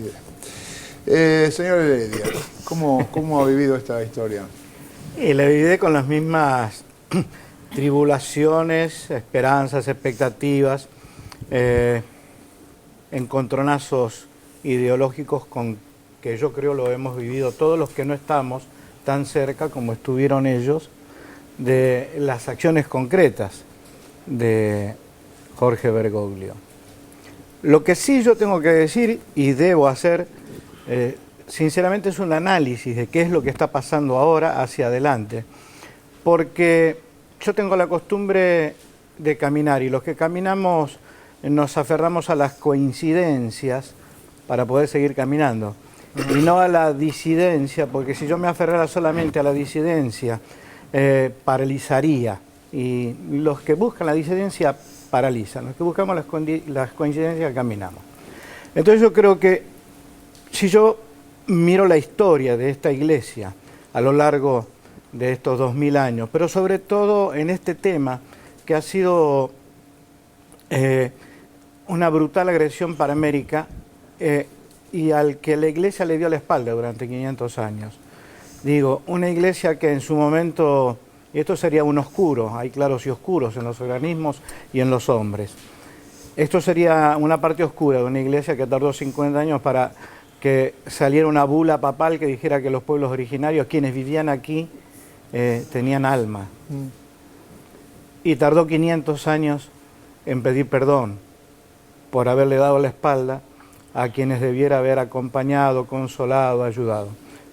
idea. Señor Heredia, ¿cómo ha vivido esta historia? La viví con las mismas tribulaciones, esperanzas, expectativas, encontronazos ideológicos con que yo creo lo hemos vivido todos los que no estamos tan cerca como estuvieron ellos de las acciones concretas de Jorge Bergoglio. Lo que sí yo tengo que decir y debo hacer, sinceramente, es un análisis de qué es lo que está pasando ahora hacia adelante, porque yo tengo la costumbre de caminar y los que caminamos nos aferramos a las coincidencias para poder seguir caminando y no a la disidencia, porque si yo me aferrara solamente a la disidencia paralizaría, y los que buscan la disidencia paralizan, los que buscamos las coincidencias caminamos. Entonces yo creo que si yo miro la historia de esta iglesia a lo largo de estos 2000 años, pero sobre todo en este tema que ha sido una brutal agresión para América y al que la iglesia le dio la espalda durante 500 años. Digo, una iglesia que en su momento, y esto sería un oscuro, hay claros y oscuros en los organismos y en los hombres. Esto sería una parte oscura de una iglesia que tardó 50 años para que saliera una bula papal que dijera que los pueblos originarios, quienes vivían aquí, tenían alma. Y tardó 500 años en pedir perdón por haberle dado la espalda a quienes debiera haber acompañado, consolado, ayudado,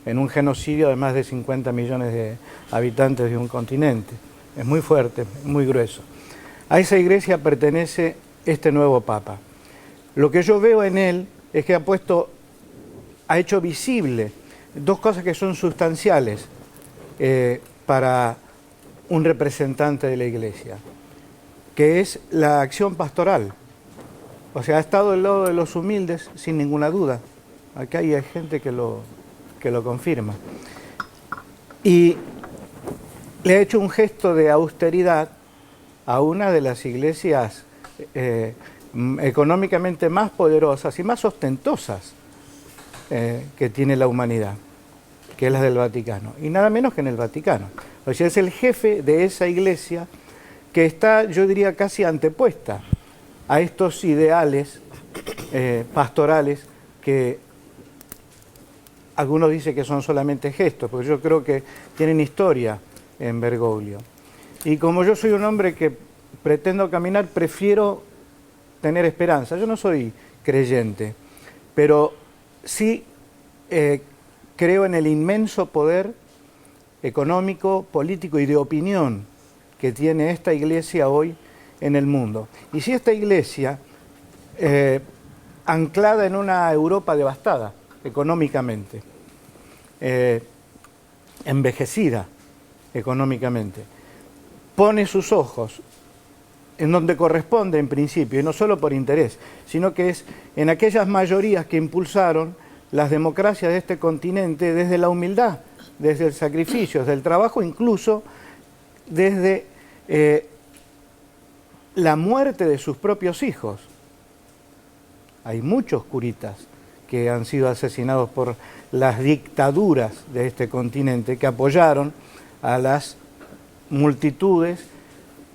en un genocidio de más de 50 millones de habitantes de un continente. Es muy fuerte, muy grueso. A esa iglesia pertenece este nuevo Papa. Lo que yo veo en él es que ha hecho visible dos cosas que son sustanciales para un representante de la iglesia, que es la acción pastoral. O sea, ha estado del lado de los humildes sin ninguna duda. Acá hay gente que lo confirma. Y le ha hecho un gesto de austeridad a una de las iglesias económicamente más poderosas y más ostentosas que tiene la humanidad, que es la del Vaticano, y nada menos que en el Vaticano. O sea, es el jefe de esa iglesia que está, yo diría, casi antepuesta a estos ideales pastorales que algunos dicen que son solamente gestos, porque yo creo que tienen historia en Bergoglio. Y como yo soy un hombre que pretendo caminar, prefiero tener esperanza. Yo no soy creyente, pero sí creo en el inmenso poder económico, político y de opinión que tiene esta iglesia hoy en el mundo. Y si esta iglesia, anclada en una Europa devastada económicamente, envejecida económicamente, pone sus ojos en donde corresponde en principio, y no solo por interés, sino que es en aquellas mayorías que impulsaron las democracias de este continente desde la humildad, desde el sacrificio, desde el trabajo, incluso desde la muerte de sus propios hijos. Hay muchos curitas que han sido asesinados por las dictaduras de este continente, que apoyaron a las multitudes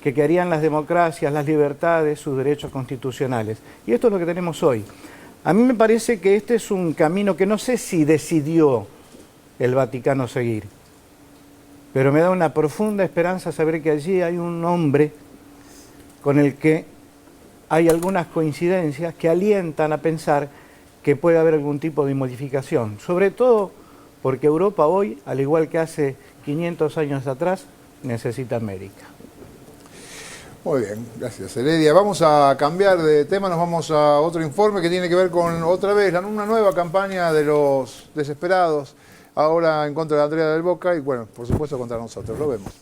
que querían las democracias, las libertades, sus derechos constitucionales. Y esto es lo que tenemos hoy. A mí me parece que este es un camino que no sé si decidió el Vaticano seguir, pero me da una profunda esperanza saber que allí hay un hombre con el que hay algunas coincidencias que alientan a pensar que puede haber algún tipo de modificación, sobre todo porque Europa hoy, al igual que hace 500 años atrás, necesita América. Muy bien, gracias Heredia. Vamos a cambiar de tema, nos vamos a otro informe que tiene que ver con, otra vez, una nueva campaña de los desesperados, ahora en contra de Andrea del Boca y, bueno, por supuesto contra nosotros. Lo vemos.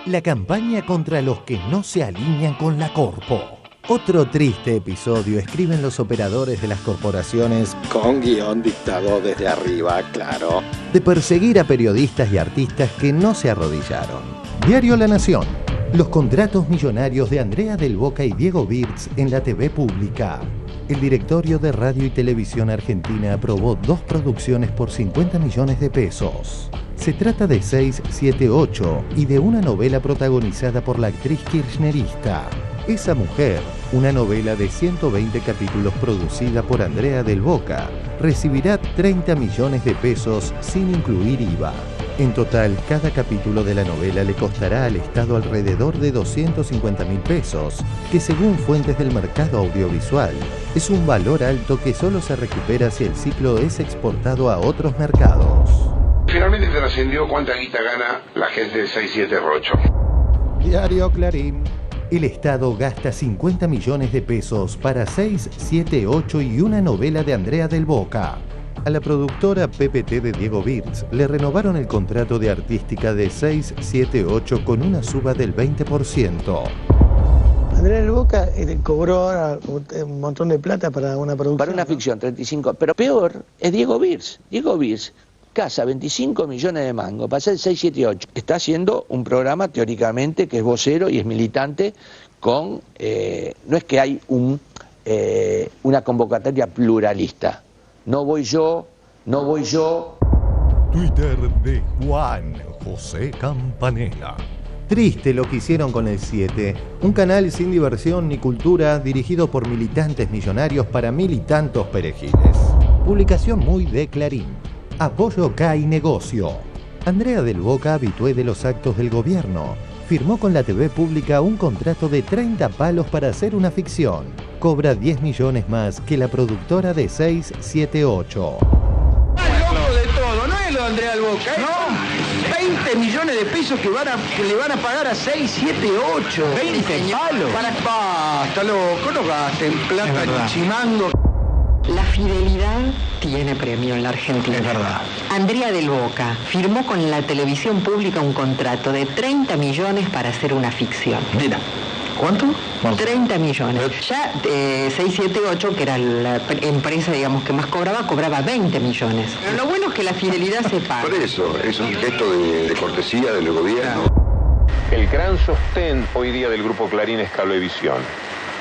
La campaña contra los que no se alinean con la Corpo. Otro triste episodio escriben los operadores de las corporaciones, con guión dictado desde arriba, claro, de perseguir a periodistas y artistas que no se arrodillaron. Diario La Nación. Los contratos millonarios de Andrea del Boca y Diego Wirtz en la TV pública. El directorio de Radio y Televisión Argentina aprobó 2 producciones por 50 millones de pesos. Se trata de 678 y de una novela protagonizada por la actriz kirchnerista. Esa mujer, una novela de 120 capítulos producida por Andrea del Boca, recibirá 30 millones de pesos sin incluir IVA. En total, cada capítulo de la novela le costará al Estado alrededor de 250.000 pesos, que según fuentes del mercado audiovisual, es un valor alto que solo se recupera si el ciclo es exportado a otros mercados. Finalmente trascendió cuánta guita gana la gente de 678. Diario Clarín. El Estado gasta 50 millones de pesos para 678 y una novela de Andrea del Boca. A la productora PPT de Diego Wirtz le renovaron el contrato de artística de 678 con una suba del 20%. Andrea del Boca cobró ahora un montón de plata para una producción. Para una ficción, 35. Pero peor es Diego Wirtz. Diego Wirtz casa 25 millones de mangos para hacer 678. Está haciendo un programa teóricamente que es vocero y es militante con... no es que hay una convocatoria pluralista. No voy yo, no voy yo. Twitter de Juan José Campanella. Triste lo que hicieron con el 7, un canal sin diversión ni cultura dirigido por militantes millonarios para militantos perejiles. Publicación muy de Clarín. Apoyo CAI Negocio. Andrea del Boca, habitué de los actos del gobierno, firmó con la TV pública un contrato de 30 palos para hacer una ficción. Cobra 10 millones más que la productora de 678. Más loco de todo, no es lo de Andrea del Boca, no. 20 millones de pesos que le van a pagar a 678. 20 palos. Basta, loco, no gasten plata chimango. La fidelidad tiene premio en la Argentina. Es verdad. Andrea del Boca firmó con la televisión pública un contrato de 30 millones para hacer una ficción. Mira, ¿cuánto? 30 millones. Ya 678, que era la empresa, digamos, que más cobraba 20 millones. Pero lo bueno es que la fidelidad se paga. Por eso, es un gesto de cortesía del gobierno. El gran sostén hoy día del Grupo Clarín es Cablevisión.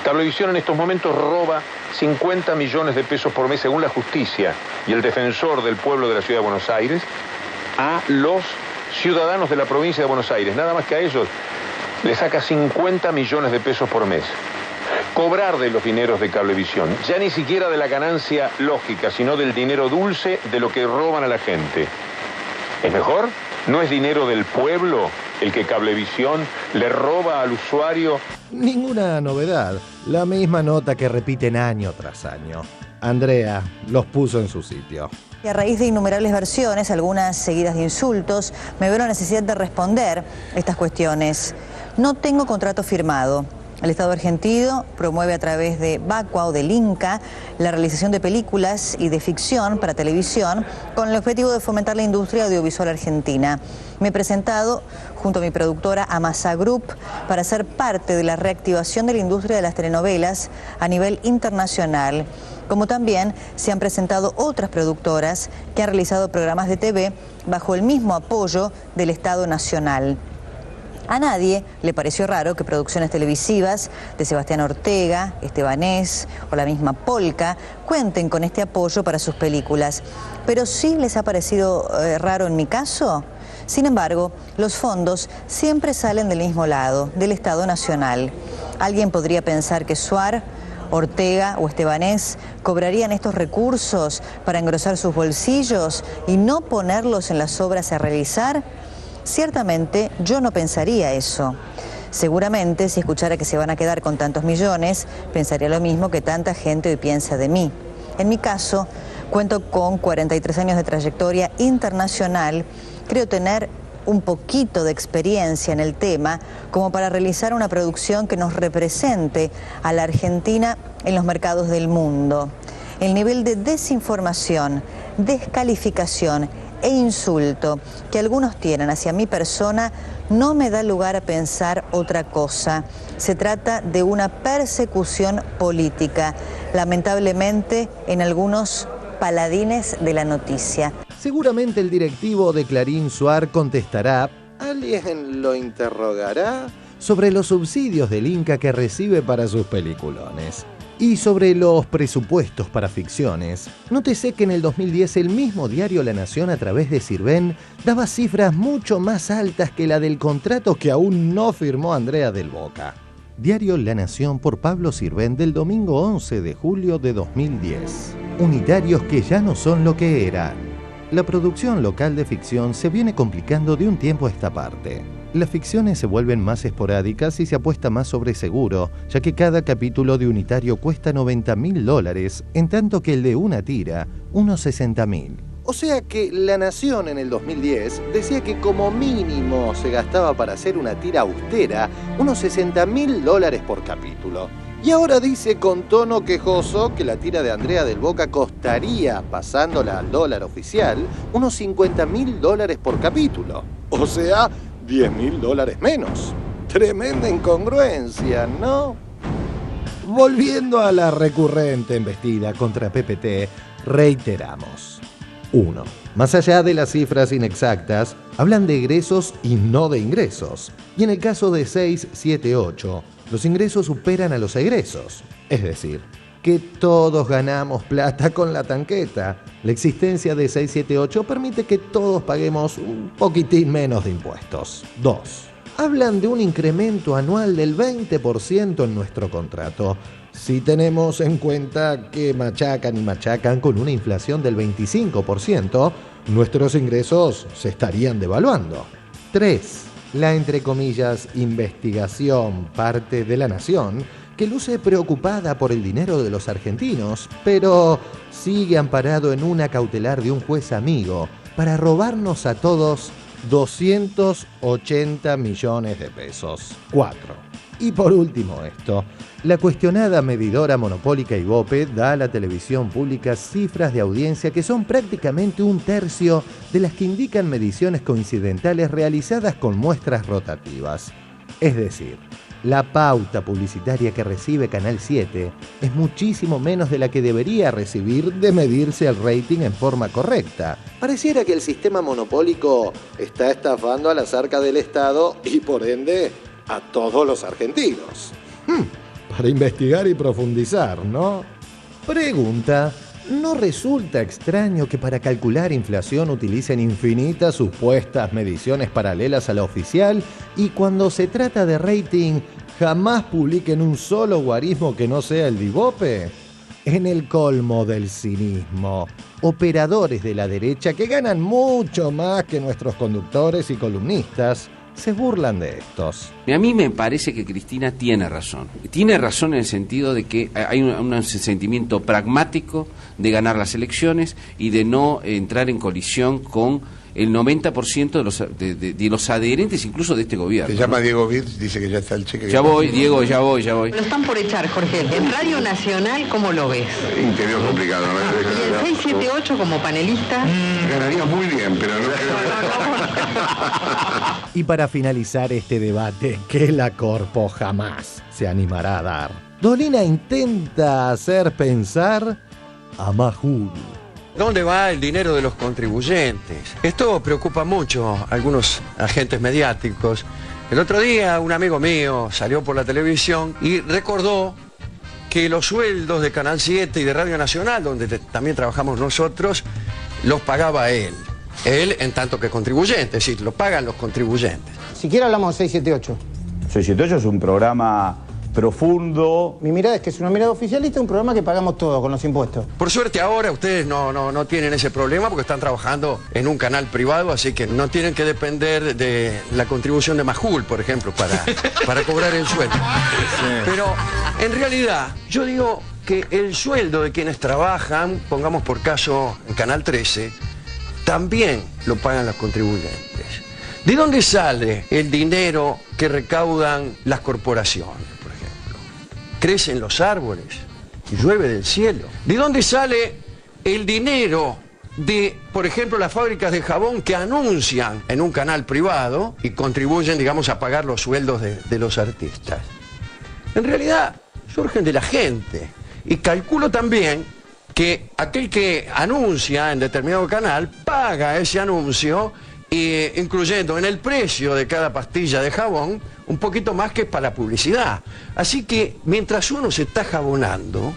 Cablevisión en estos momentos roba 50 millones de pesos por mes según la justicia y el defensor del pueblo de la Ciudad de Buenos Aires a los ciudadanos de la provincia de Buenos Aires, nada más que a ellos, le saca 50 millones de pesos por mes. Cobrar de los dineros de Cablevisión, ya ni siquiera de la ganancia lógica, sino del dinero dulce de lo que roban a la gente. ¿Es mejor? ¿No es dinero del pueblo el que Cablevisión le roba al usuario? Ninguna novedad, la misma nota que repiten año tras año. Andrea los puso en su sitio. Y a raíz de innumerables versiones, algunas seguidas de insultos, me veo la necesidad de responder estas cuestiones. No tengo contrato firmado. El Estado argentino promueve a través de Bacua o del Inca la realización de películas y de ficción para televisión con el objetivo de fomentar la industria audiovisual argentina. Me he presentado junto a mi productora Amasa Group para ser parte de la reactivación de la industria de las telenovelas a nivel internacional, como también se han presentado otras productoras que han realizado programas de TV bajo el mismo apoyo del Estado Nacional. A nadie le pareció raro que producciones televisivas de Sebastián Ortega, Estebanés o la misma Polka cuenten con este apoyo para sus películas. Pero sí les ha parecido raro en mi caso. Sin embargo, los fondos siempre salen del mismo lado, del Estado Nacional. Alguien podría pensar que Suar, Ortega o Estebanés cobrarían estos recursos para engrosar sus bolsillos y no ponerlos en las obras a realizar. Ciertamente yo no pensaría eso. Seguramente si escuchara que se van a quedar con tantos millones, pensaría lo mismo que tanta gente hoy piensa de mí. En mi caso, cuento con 43 años de trayectoria internacional, creo tener un poquito de experiencia en el tema como para realizar una producción que nos represente a la Argentina en los mercados del mundo. El nivel de desinformación, descalificación e insulto que algunos tienen hacia mi persona no me da lugar a pensar otra cosa. Se trata de una persecución política, lamentablemente en algunos paladines de la noticia. Seguramente el directivo de Clarín Suar contestará, ¿alguien lo interrogará?, sobre los subsidios del Inca que recibe para sus peliculones. Y sobre los presupuestos para ficciones, nótese que en el 2010 el mismo diario La Nación a través de Sirven daba cifras mucho más altas que la del contrato que aún no firmó Andrea del Boca. Diario La Nación por Pablo Sirven del domingo 11 de julio de 2010. Unitarios que ya no son lo que eran. La producción local de ficción se viene complicando de un tiempo a esta parte. Las ficciones se vuelven más esporádicas y se apuesta más sobre seguro, ya que cada capítulo de Unitario cuesta $90.000, en tanto que el de una tira, unos $60.000. O sea que La Nación en el 2010 decía que como mínimo se gastaba para hacer una tira austera unos $60.000 por capítulo. Y ahora dice con tono quejoso que la tira de Andrea del Boca costaría, pasándola al dólar oficial, unos $50.000 por capítulo. O sea, $10.000 menos. Tremenda incongruencia, ¿no? Volviendo a la recurrente embestida contra PPT, reiteramos. 1. Más allá de las cifras inexactas, hablan de egresos y no de ingresos. Y en el caso de 678, los ingresos superan a los egresos. Es decir, que todos ganamos plata con la tanqueta. La existencia de 678 permite que todos paguemos un poquitín menos de impuestos. 2. Hablan de un incremento anual del 20% en nuestro contrato. Si tenemos en cuenta que machacan y machacan con una inflación del 25%, nuestros ingresos se estarían devaluando. 3. La, entre comillas, investigación parte de La Nación, que luce preocupada por el dinero de los argentinos, pero sigue amparado en una cautelar de un juez amigo para robarnos a todos 280 millones de pesos. 4. Y por último esto, la cuestionada medidora monopólica Ibope da a la televisión pública cifras de audiencia que son prácticamente un tercio de las que indican mediciones coincidentales realizadas con muestras rotativas. Es decir, la pauta publicitaria que recibe Canal 7 es muchísimo menos de la que debería recibir de medirse el rating en forma correcta. Pareciera que el sistema monopólico está estafando a las arcas del Estado y por ende a todos los argentinos. Para investigar y profundizar, ¿no? Pregunta, No resulta extraño que para calcular inflación utilicen infinitas supuestas mediciones paralelas a la oficial y cuando se trata de rating jamás publiquen un solo guarismo que no sea el de Ibope. En el colmo del cinismo, operadores de la derecha que ganan mucho más que nuestros conductores y columnistas se burlan de estos. A mí me parece que Cristina tiene razón. Tiene razón en el sentido de que hay un sentimiento pragmático de ganar las elecciones y de no entrar en colisión con el 90% de los adherentes incluso de este gobierno. Se llama Diego Virz, dice que ya está el cheque. Ya voy, Diego, ya voy. Lo están por echar, Jorge. En Radio Nacional, ¿cómo lo ves? Interior complicado, ¿no? Y el 678 como panelista. Ganaría muy bien, pero no creo. Y para finalizar este debate, que la Corpo jamás se animará a dar, Dolina intenta hacer pensar a Majul. ¿Dónde va el dinero de los contribuyentes? Esto preocupa mucho a algunos agentes mediáticos. El otro día un amigo mío salió por la televisión y recordó que los sueldos de Canal 7 y de Radio Nacional, donde también trabajamos nosotros, los pagaba él. Él en tanto que contribuyente, es decir, lo pagan los contribuyentes. Siquiera hablamos de 678. 678 es un programa profundo. Mi mirada es que es una mirada oficialista, un programa que pagamos todos con los impuestos. Por suerte ahora ustedes no tienen ese problema porque están trabajando en un canal privado, así que no tienen que depender de la contribución de Majul, por ejemplo, para cobrar el sueldo. Sí. Pero en realidad yo digo que el sueldo de quienes trabajan, pongamos por caso en Canal 13, también lo pagan los contribuyentes. ¿De dónde sale el dinero que recaudan las corporaciones? Crecen los árboles y llueve del cielo. ¿De dónde sale el dinero de, por ejemplo, las fábricas de jabón que anuncian en un canal privado y contribuyen, digamos, a pagar los sueldos de los artistas? En realidad surgen de la gente. Y calculo también que aquel que anuncia en determinado canal paga ese anuncio, incluyendo en el precio de cada pastilla de jabón un poquito más que para la publicidad. Así que mientras uno se está jabonando,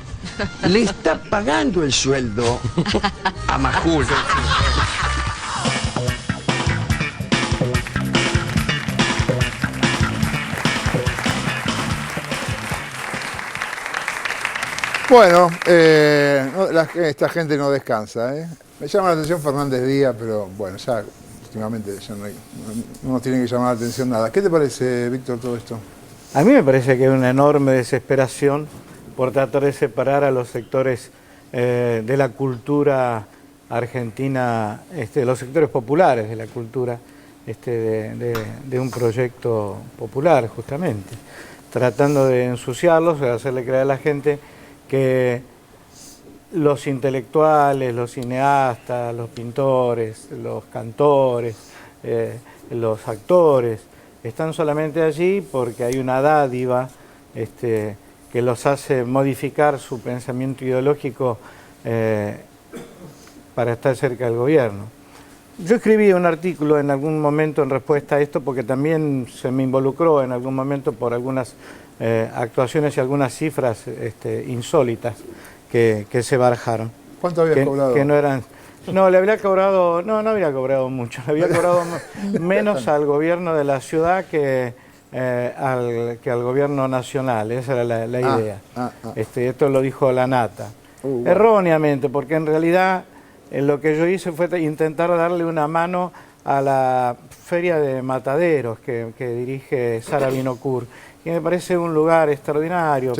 le está pagando el sueldo a Majul. Bueno, esta gente no descansa, ¿eh? Me llama la atención Fernández Díaz, pero bueno, ya últimamente ya no nos tiene que llamar la atención nada. ¿Qué te parece, Víctor, todo esto? A mí me parece que hay una enorme desesperación por tratar de separar a los sectores de la cultura argentina, los sectores populares de la cultura, de un proyecto popular, justamente, tratando de ensuciarlos, de hacerle creer a la gente que los intelectuales, los cineastas, los pintores, los cantores, los actores, están solamente allí porque hay una dádiva que los hace modificar su pensamiento ideológico para estar cerca del gobierno. Yo escribí un artículo en algún momento en respuesta a esto porque también se me involucró en algún momento por algunas actuaciones y algunas cifras insólitas que se barajaron. ¿Cuánto habías cobrado? Que no eran... No, le había cobrado... No había cobrado mucho. Le había cobrado menos al gobierno de la ciudad que al gobierno nacional. Esa era la idea. Esto lo dijo la Nata. Erróneamente, porque en realidad lo que yo hice fue intentar darle una mano a la Feria de Mataderos que dirige Sara Binocur, que me parece un lugar extraordinario,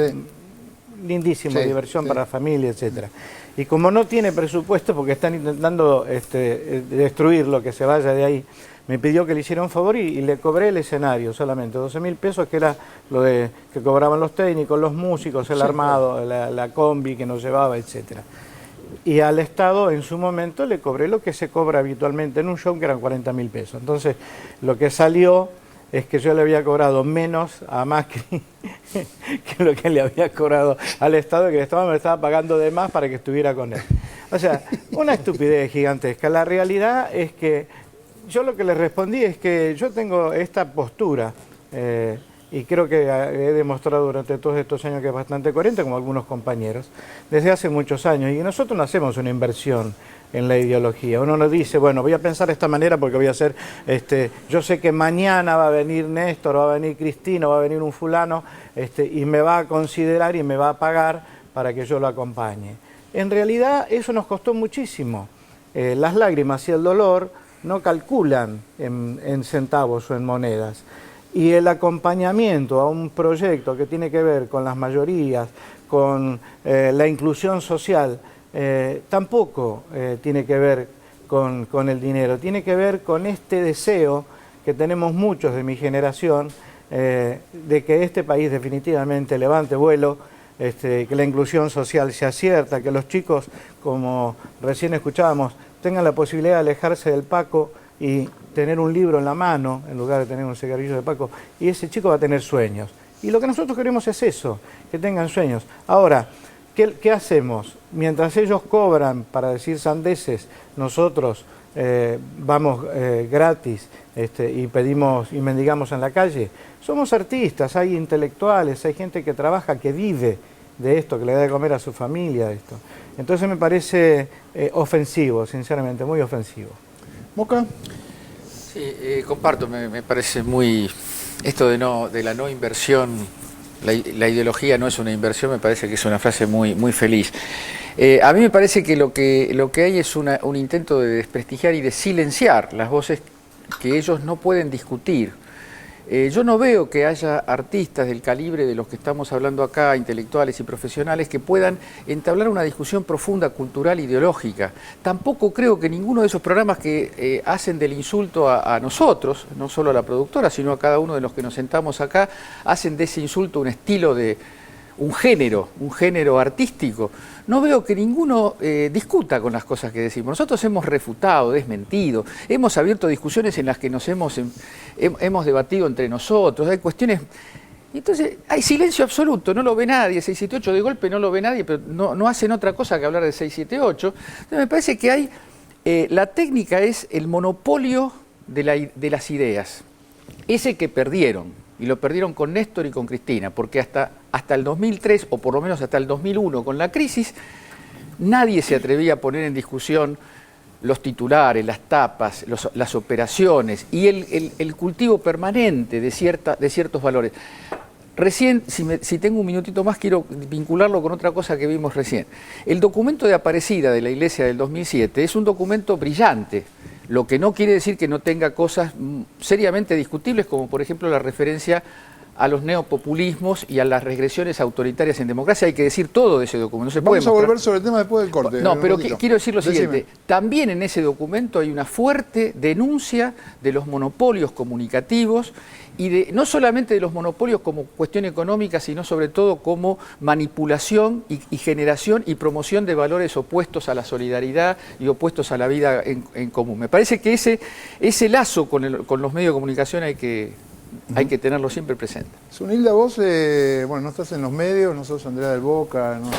lindísimo, diversión para la familia, etcétera. Y como no tiene presupuesto, porque están intentando destruirlo, que se vaya de ahí, me pidió que le hiciera un favor y le cobré el escenario solamente, 12.000 pesos, que era lo que cobraban los técnicos, los músicos, el armado, la combi que nos llevaba, etcétera. Y al Estado en su momento le cobré lo que se cobra habitualmente en un show, que eran 40.000 pesos. Entonces, lo que salió es que yo le había cobrado menos a Macri que lo que le había cobrado al Estado, y que el Estado me estaba pagando de más para que estuviera con él. O sea, una estupidez gigantesca. La realidad es que yo lo que le respondí es que yo tengo esta postura, y creo que he demostrado durante todos estos años que es bastante coherente, como algunos compañeros, desde hace muchos años. Y nosotros no hacemos una inversión en la ideología. Uno no dice, bueno, voy a pensar de esta manera porque voy a hacer, yo sé que mañana va a venir Néstor, va a venir Cristina, va a venir un fulano, y me va a considerar y me va a pagar para que yo lo acompañe. En realidad eso nos costó muchísimo. Las lágrimas y el dolor no calculan en centavos o en monedas. Y el acompañamiento a un proyecto que tiene que ver con las mayorías, con la inclusión social, tampoco tiene que ver con el dinero, tiene que ver con este deseo que tenemos muchos de mi generación de que este país definitivamente levante vuelo, que la inclusión social sea cierta, que los chicos, como recién escuchábamos, tengan la posibilidad de alejarse del Paco y tener un libro en la mano en lugar de tener un cigarrillo de Paco, y ese chico va a tener sueños. Y lo que nosotros queremos es eso, que tengan sueños. Ahora, ¿qué hacemos? Mientras ellos cobran para decir sandeces, nosotros vamos gratis y pedimos y mendigamos en la calle. Somos artistas, hay intelectuales, hay gente que trabaja, que vive de esto, que le da de comer a su familia esto. Entonces me parece ofensivo, sinceramente, muy ofensivo. ¿Moca? Sí, comparto, me parece muy... Esto de la no inversión, la ideología no es una inversión, me parece que es una frase muy, muy feliz. A mí me parece que lo que hay es un intento de desprestigiar y de silenciar las voces que ellos no pueden discutir. Yo no veo que haya artistas del calibre de los que estamos hablando acá, intelectuales y profesionales, que puedan entablar una discusión profunda, cultural, ideológica. Tampoco creo que ninguno de esos programas que hacen del insulto a nosotros, no solo a la productora, sino a cada uno de los que nos sentamos acá, hacen de ese insulto un estilo de... un género artístico. No veo que ninguno discuta con las cosas que decimos. Nosotros hemos refutado, desmentido, hemos abierto discusiones en las que nos hemos debatido entre nosotros, hay cuestiones... Entonces hay silencio absoluto, no lo ve nadie, 678 de golpe no lo ve nadie, pero no hacen otra cosa que hablar de 678. Entonces me parece que hay... la técnica es el monopolio de las ideas, ese que perdieron. Y lo perdieron con Néstor y con Cristina, porque hasta el 2003, o por lo menos hasta el 2001, con la crisis, nadie se atrevía a poner en discusión los titulares, las tapas, las operaciones y el cultivo permanente de ciertos valores. Recién, si tengo un minutito más, quiero vincularlo con otra cosa que vimos recién. El documento de Aparecida de la Iglesia del 2007 es un documento brillante, lo que no quiere decir que no tenga cosas seriamente discutibles, como por ejemplo la referencia a los neopopulismos y a las regresiones autoritarias en democracia. Hay que decir todo de ese documento. No se puede Vamos a volver sobre el tema después del corte. No, pero quiero decir lo siguiente. También en ese documento hay una fuerte denuncia de los monopolios comunicativos y no solamente de los monopolios como cuestión económica, sino sobre todo como manipulación y generación y promoción de valores opuestos a la solidaridad y opuestos a la vida en común. Me parece que ese lazo con los medios de comunicación hay que tenerlo siempre presente. Zunilda, vos, no estás en los medios, no sos Andrea del Boca, no,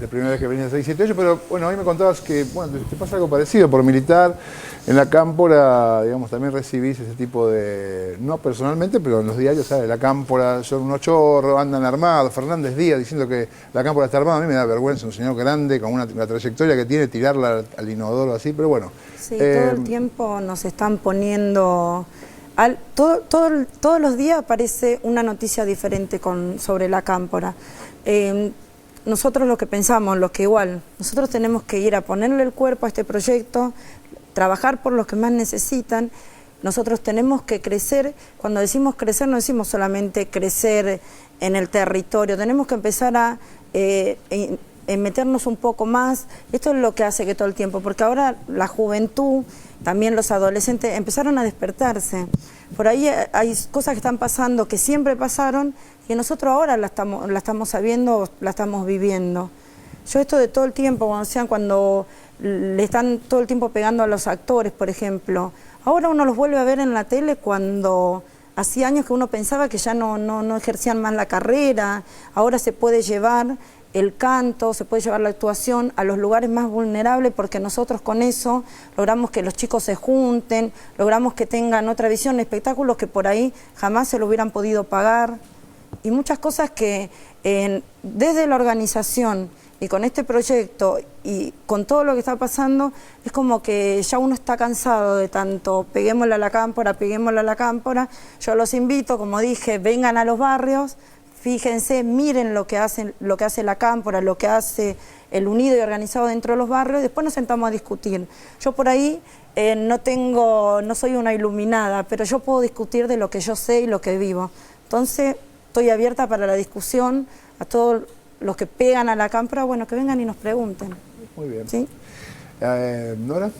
la primera vez que venís a 678, pero bueno, hoy me contabas que te pasa algo parecido por militar. En la Cámpora, digamos, también recibís ese tipo de, no personalmente, pero en los diarios, ¿sabes? La Cámpora son unos chorros, andan armados. Fernández Díaz diciendo que la Cámpora está armada. A mí me da vergüenza, un señor grande, con una trayectoria que tiene, tirarla al inodoro así, pero bueno. Sí, todo el tiempo nos están poniendo... Todos los días aparece una noticia diferente sobre la Cámpora. Nosotros lo que pensamos, nosotros tenemos que ir a ponerle el cuerpo a este proyecto, trabajar por los que más necesitan. Nosotros tenemos que crecer. Cuando decimos crecer, no decimos solamente crecer en el territorio, tenemos que empezar a meternos un poco más. Esto es lo que hace que todo el tiempo, porque ahora la juventud, también los adolescentes, empezaron a despertarse. Por ahí hay cosas que están pasando, que siempre pasaron, y nosotros ahora la estamos sabiendo, la estamos viviendo. Yo esto de todo el tiempo, cuando le están todo el tiempo pegando a los actores, por ejemplo, ahora uno los vuelve a ver en la tele cuando hacía años que uno pensaba que ya no ejercían más la carrera, ahora se puede llevar. el canto, se puede llevar la actuación a los lugares más vulnerables, porque nosotros con eso logramos que los chicos se junten, logramos que tengan otra visión, espectáculos que por ahí jamás se lo hubieran podido pagar, y muchas cosas que desde la organización y con este proyecto y con todo lo que está pasando, es como que ya uno está cansado de tanto peguémosle a la cámpora, peguémosle a la cámpora. Yo los invito, como dije, vengan a los barrios, fíjense, miren lo que hace la cámpora, lo que hace el unido y organizado dentro de los barrios, y después nos sentamos a discutir. Yo por ahí no soy una iluminada, pero yo puedo discutir de lo que yo sé y lo que vivo. Entonces, estoy abierta para la discusión, a todos los que pegan a la cámpora, bueno, que vengan y nos pregunten. Muy bien. ¿Sí? ¿Nora?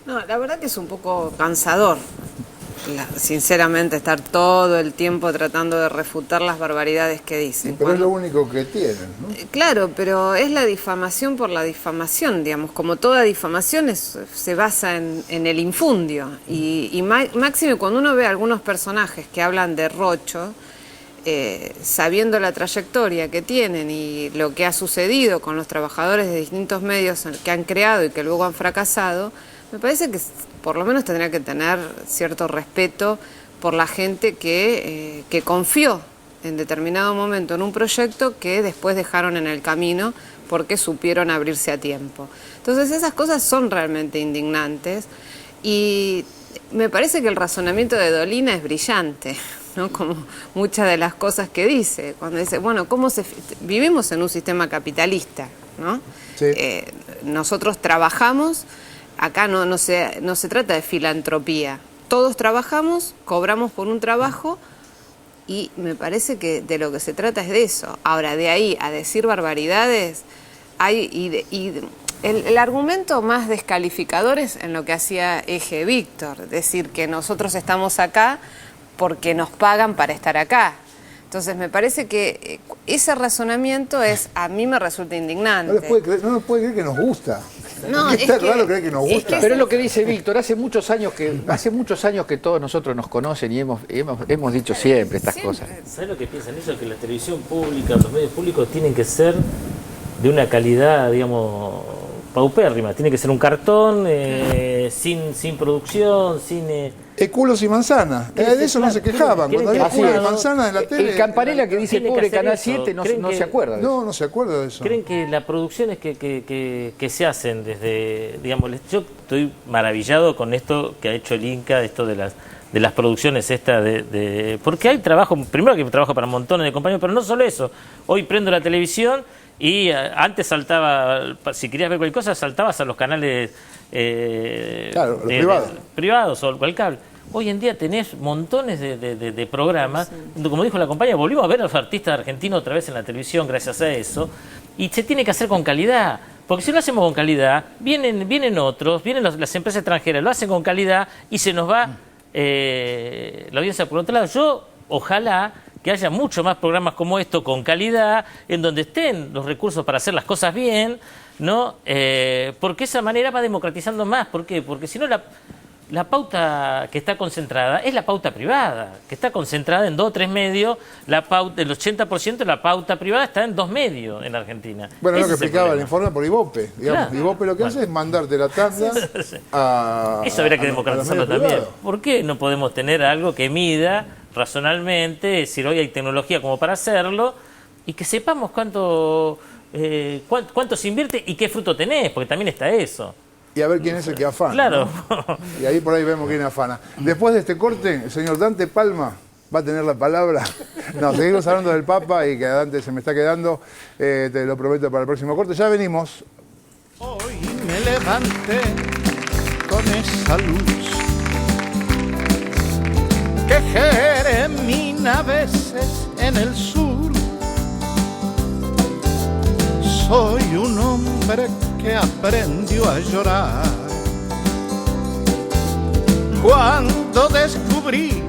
No, la verdad que es un poco cansador, sinceramente, estar todo el tiempo tratando de refutar las barbaridades que dicen. Pero es lo único que tienen, ¿no? Claro, pero es la difamación por la difamación, digamos, como toda difamación se basa en el infundio. Y máxime cuando uno ve a algunos personajes que hablan de Rocho, sabiendo la trayectoria que tienen y lo que ha sucedido con los trabajadores de distintos medios que han creado y que luego han fracasado, me parece que por lo menos tendría que tener cierto respeto por la gente que confió en determinado momento en un proyecto que después dejaron en el camino porque supieron abrirse a tiempo. Entonces esas cosas son realmente indignantes y me parece que el razonamiento de Dolina es brillante, ¿no? Como muchas de las cosas que dice, cuando dice, bueno, vivimos en un sistema capitalista, ¿no? Sí. Nosotros trabajamos, acá no se trata de filantropía, todos trabajamos, cobramos por un trabajo y me parece que de lo que se trata es de eso. Ahora, de ahí a decir barbaridades, el argumento más descalificador es en lo que hacía Eje Víctor, decir que nosotros estamos acá porque nos pagan para estar acá. Entonces me parece que ese razonamiento a mí me resulta indignante. No nos puede creer que nos gusta. No, está raro creer que nos gusta. Pero es lo que dice Víctor, hace muchos años que todos nosotros nos conocen y hemos dicho siempre estas cosas. ¿Sabes lo que piensan ellos? Que la televisión pública, los medios públicos tienen que ser de una calidad, digamos, paupérrima. Tiene que ser un cartón, sin producción, sin... culos y manzanas. De eso no se quejaban. Cuando había culos y manzanas en la tele... El Campanella que dice pobre Canal 7 no se acuerda de eso. No se acuerda de eso. ¿Creen que las producciones que se hacen desde... digamos, yo estoy maravillado con esto que ha hecho el Inca, esto de las producciones porque hay trabajo, primero que trabajo para montones de compañeros, pero no solo eso. Hoy prendo la televisión y antes saltaba, si querías ver cualquier cosa, saltabas a los canales privados o al cable. Hoy en día tenés montones de programas, como dijo la compañera, volvimos a ver a los artistas argentinos otra vez en la televisión gracias a eso, y se tiene que hacer con calidad, porque si lo hacemos con calidad, vienen otros, vienen las empresas extranjeras, lo hacen con calidad y se nos va la audiencia por otro lado. Yo, ojalá que haya mucho más programas como esto con calidad, en donde estén los recursos para hacer las cosas bien, ¿no? Porque esa manera va democratizando más. ¿Por qué? Porque si no la pauta que está concentrada es la pauta privada, que está concentrada en 2 o 3 medios. El 80% de la pauta privada está en 2 medios en Argentina. Bueno, es lo que explicaba el informe por Ibope. Digamos, claro. Ibope lo que hace es mandarte la tanda a... Eso habría que democratizarlo también. ¿Por qué no podemos tener algo que mida razonablemente, decir, hoy hay tecnología como para hacerlo, y que sepamos cuánto se invierte y qué fruto tenés, porque también está eso. Y a ver quién es el que afana. Claro. ¿No? Y ahí por ahí vemos quién afana. Después de este corte, el señor Dante Palma va a tener la palabra. No, seguimos hablando del Papa y que a Dante se me está quedando. Te lo prometo para el próximo corte. Ya venimos. Hoy me levanté con esa luz que germina a veces en el sur. Soy un hombre que aprendió a llorar cuando descubrí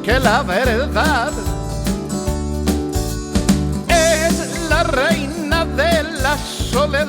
que la verdad es la reina de la soledad.